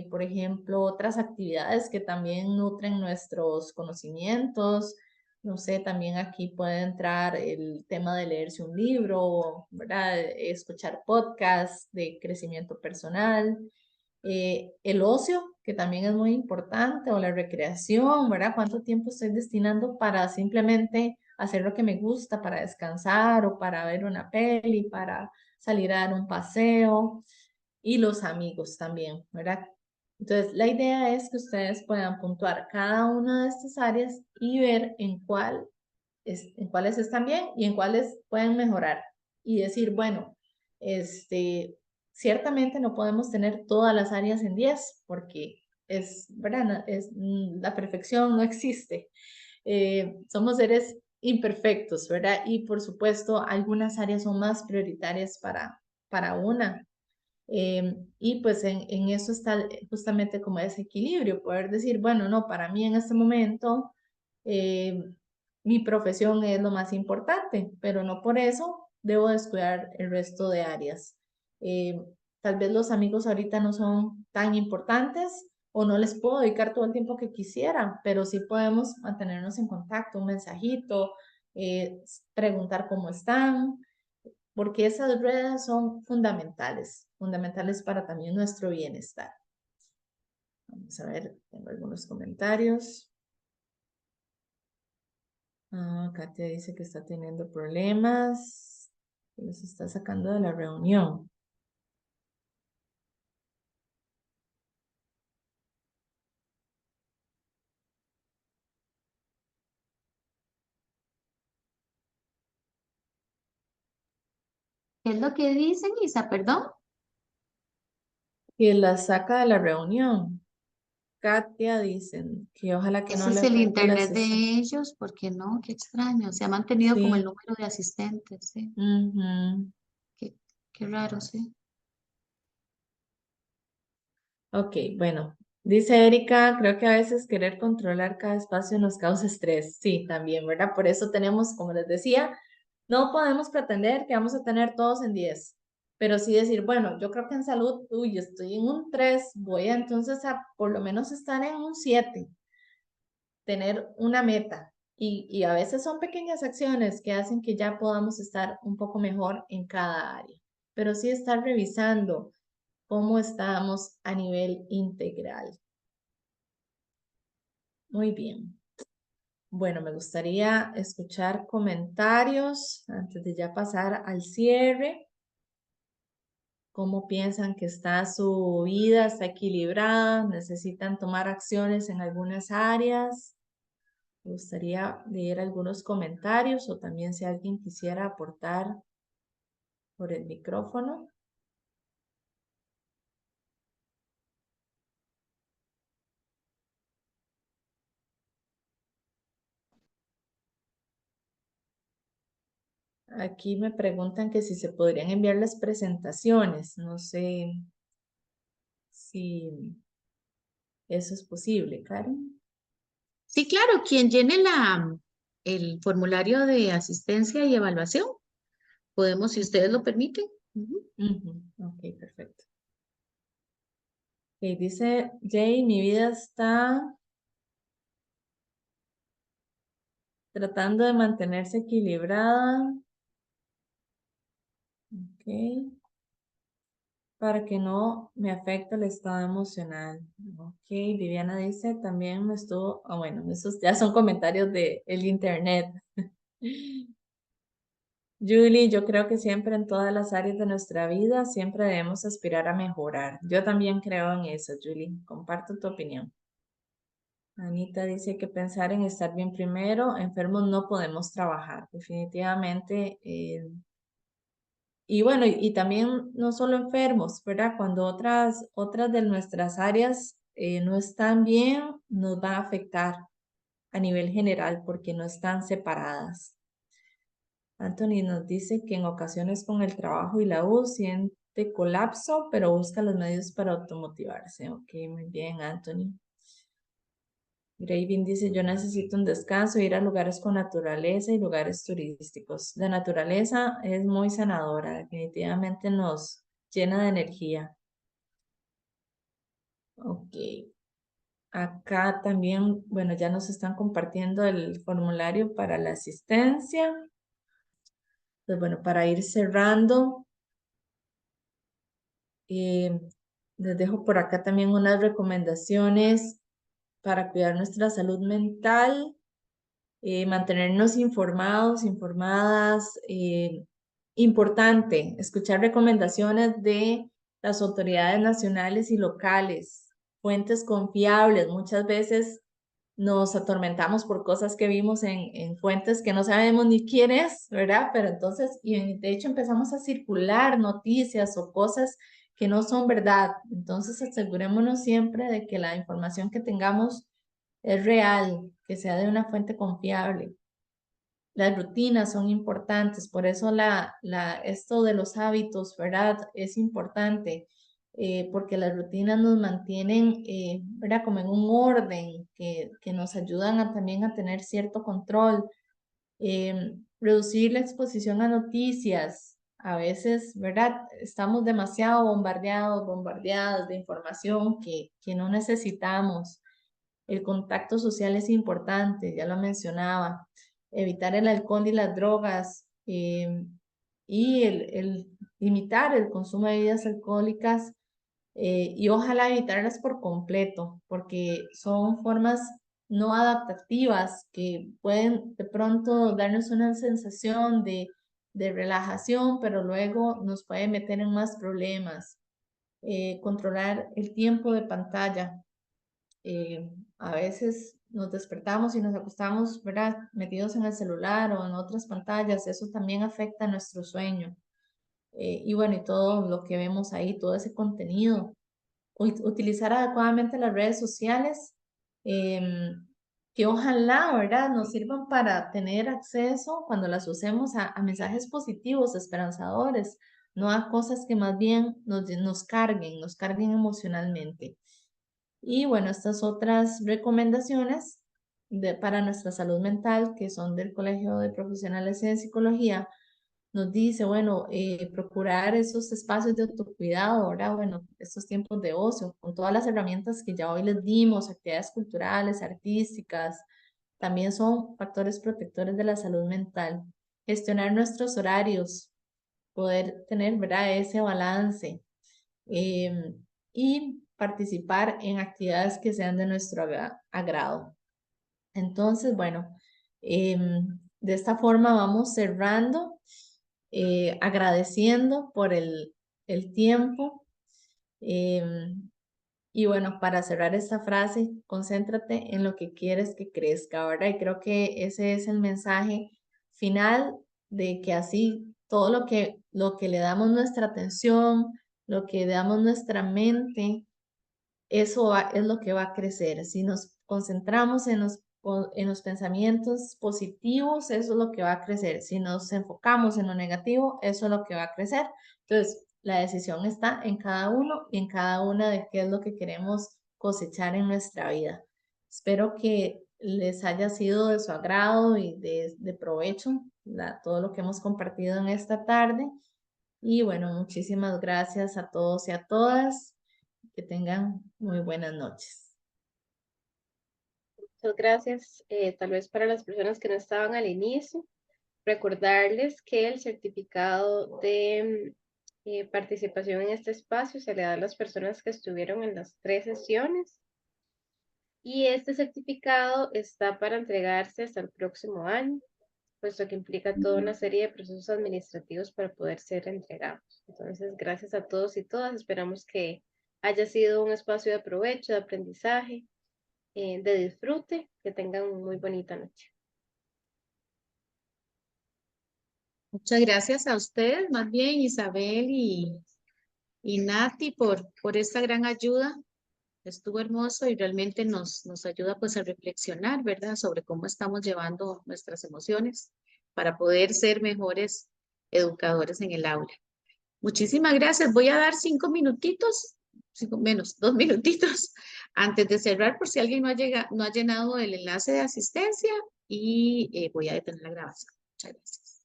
C: Por ejemplo, otras actividades que también nutren nuestros conocimientos. No sé, también aquí puede entrar el tema de leerse un libro, ¿verdad? Escuchar podcasts de crecimiento personal. El ocio, que también es muy importante, o la recreación, ¿verdad? ¿Cuánto tiempo estoy destinando para simplemente hacer lo que me gusta, para descansar o para ver una peli, para salir a dar un paseo? Y los amigos también, ¿verdad? Entonces, la idea es que ustedes puedan puntuar cada una de estas áreas y ver en cuáles están bien y en cuáles pueden mejorar. Y decir, bueno, ciertamente no podemos tener todas las áreas en 10 porque ¿verdad? La perfección no existe. Somos seres imperfectos, ¿verdad? Y por supuesto, algunas áreas son más prioritarias para una. Y pues en eso está justamente como ese equilibrio, poder decir, bueno, no, para mí en este momento mi profesión es lo más importante, pero no por eso debo descuidar el resto de áreas. Eh, Tal vez los amigos ahorita no son tan importantes o no les puedo dedicar todo el tiempo que quisiera, pero sí podemos mantenernos en contacto, un mensajito, preguntar cómo están, porque esas redes son fundamentales para también nuestro bienestar. Vamos a ver, tengo algunos comentarios. Katia dice que está teniendo problemas, que los está sacando de la reunión.
A: ¿Qué es lo que dicen, Isa? Perdón.
C: Que la saca de la reunión. Katia dicen que ojalá que no
A: Ese
C: le
A: es el
C: afecte la
A: internet de
C: sesión.
A: ellos, porque no, qué extraño. Se ha mantenido como el
C: Sí.
A: número de asistentes, ¿sí?
C: Ujú.
A: Qué raro, sí.
C: Ok, bueno. Dice Erika, creo que a veces querer controlar cada espacio nos causa estrés. Sí, también, ¿verdad? Por eso tenemos, como les decía, no podemos pretender que vamos a tener todos en 10. pero sí decir, bueno, yo creo que en salud, uy, estoy en un 3, voy a entonces a por lo menos estar en un 7, tener una meta. Y a veces son pequeñas acciones que hacen que ya podamos estar un poco mejor en cada área. Pero sí estar revisando cómo estamos a nivel integral. Muy bien. Bueno, me gustaría escuchar comentarios antes de ya pasar al cierre. ¿Cómo piensan que está su vida? ¿Está equilibrada? ¿Necesitan tomar acciones en algunas áreas? Me gustaría leer algunos comentarios o también si alguien quisiera aportar por el micrófono. Aquí me preguntan que si se podrían enviar las presentaciones. No sé si eso es posible, Karen.
A: Sí, claro, quien llene el formulario de asistencia y evaluación, podemos, si ustedes lo permiten. Ujú.
C: Ok, perfecto. Ok, dice Jay, mi vida está tratando de mantenerse equilibrada. Ok. Para que no me afecte el estado emocional. Ok, Viviana dice, también me estuvo, bueno, esos ya son comentarios de el internet. Julie, yo creo que siempre en todas las áreas de nuestra vida, siempre debemos aspirar a mejorar. Yo también creo en eso, Julie. Comparto tu opinión. Anita dice que pensar en estar bien primero, enfermos no podemos trabajar. Definitivamente, y bueno, y también no solo enfermos, ¿verdad? Cuando otras de nuestras áreas no están bien, nos va a afectar a nivel general porque no están separadas. Anthony nos dice que en ocasiones con el trabajo y la U siente colapso, pero busca los medios para automotivarse. Ok, muy bien, Anthony. Gravin dice, yo necesito un descanso, ir a lugares con naturaleza y lugares turísticos. La naturaleza es muy sanadora, definitivamente nos llena de energía. Ok. Acá también, bueno, ya nos están compartiendo el formulario para la asistencia. Pues bueno, para ir cerrando, les dejo por acá también unas recomendaciones para cuidar nuestra salud mental. Mantenernos informados, informadas. Importante, escuchar recomendaciones de las autoridades nacionales y locales, fuentes confiables. Muchas veces nos atormentamos por cosas que vimos en fuentes que no sabemos ni quién es, ¿verdad? Pero entonces, y de hecho empezamos a circular noticias o cosas que no son verdad. Entonces asegurémonos siempre de que la información que tengamos es real, que sea de una fuente confiable. Las rutinas son importantes, por eso esto de los hábitos, ¿verdad? Es importante, porque las rutinas nos mantienen, ¿verdad? Como en un orden, que nos ayudan también a tener cierto control. Reducir la exposición a noticias. A veces, ¿verdad? Estamos demasiado bombardeadas de información que no necesitamos. El contacto social es importante, ya lo mencionaba. Evitar el alcohol y las drogas y el limitar el consumo de bebidas alcohólicas y ojalá evitarlas por completo, porque son formas no adaptativas que pueden de pronto darnos una sensación de relajación, pero luego nos puede meter en más problemas. Controlar el tiempo de pantalla. A veces nos despertamos y nos acostamos, ¿verdad? Metidos en el celular o en otras pantallas, eso también afecta nuestro sueño. Y bueno, y todo lo que vemos ahí, todo ese contenido. Utilizar adecuadamente las redes sociales, que ojalá, ¿verdad? Nos sirvan para tener acceso cuando las usemos a mensajes positivos, esperanzadores, no a cosas que más bien nos carguen emocionalmente. Y bueno, estas otras recomendaciones para nuestra salud mental, que son del Colegio de Profesionales en Psicología, nos dice, bueno, procurar esos espacios de autocuidado, ¿verdad? Bueno, estos tiempos de ocio, con todas las herramientas que ya hoy les dimos, actividades culturales, artísticas, también son factores protectores de la salud mental. Gestionar nuestros horarios, poder tener, ¿verdad? Ese balance y participar en actividades que sean de nuestro agrado. Entonces, bueno, de esta forma vamos cerrando, agradeciendo por el tiempo. Y bueno, para cerrar esta frase, concéntrate en lo que quieres que crezca, ¿verdad? Y creo que ese es el mensaje final de que así todo lo que le damos nuestra atención, lo que le damos nuestra mente, eso es lo que va a crecer. Si nos concentramos en los pensamientos positivos, eso es lo que va a crecer. Si nos enfocamos en lo negativo, eso es lo que va a crecer. Entonces, la decisión está en cada uno y en cada una de qué es lo que queremos cosechar en nuestra vida. Espero que les haya sido de su agrado y de provecho todo lo que hemos compartido en esta tarde. Y bueno, muchísimas gracias a todos y a todas. Que tengan muy buenas noches.
B: Muchas gracias. Tal vez para las personas que no estaban al inicio, recordarles que el certificado de participación en este espacio se le da a las personas que estuvieron en las 3 sesiones. Y este certificado está para entregarse hasta el próximo año, puesto que implica toda una serie de procesos administrativos para poder ser entregados. Entonces, gracias a todos y todas. Esperamos que haya sido un espacio de provecho, de aprendizaje, de disfrute. Que tengan muy bonita noche.
A: Muchas gracias a ustedes, más bien Isabel y Nati por esta gran ayuda. Estuvo hermoso y realmente nos ayuda pues a reflexionar, ¿verdad? Sobre cómo estamos llevando nuestras emociones para poder ser mejores educadores en el aula. Muchísimas gracias. Voy a dar 5 minutitos, menos, 2 minutitos antes de cerrar por si alguien no ha llenado el enlace de asistencia y voy a detener la grabación. Muchas gracias.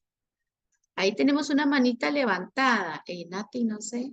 A: Ahí tenemos una manita levantada. Nati, no sé.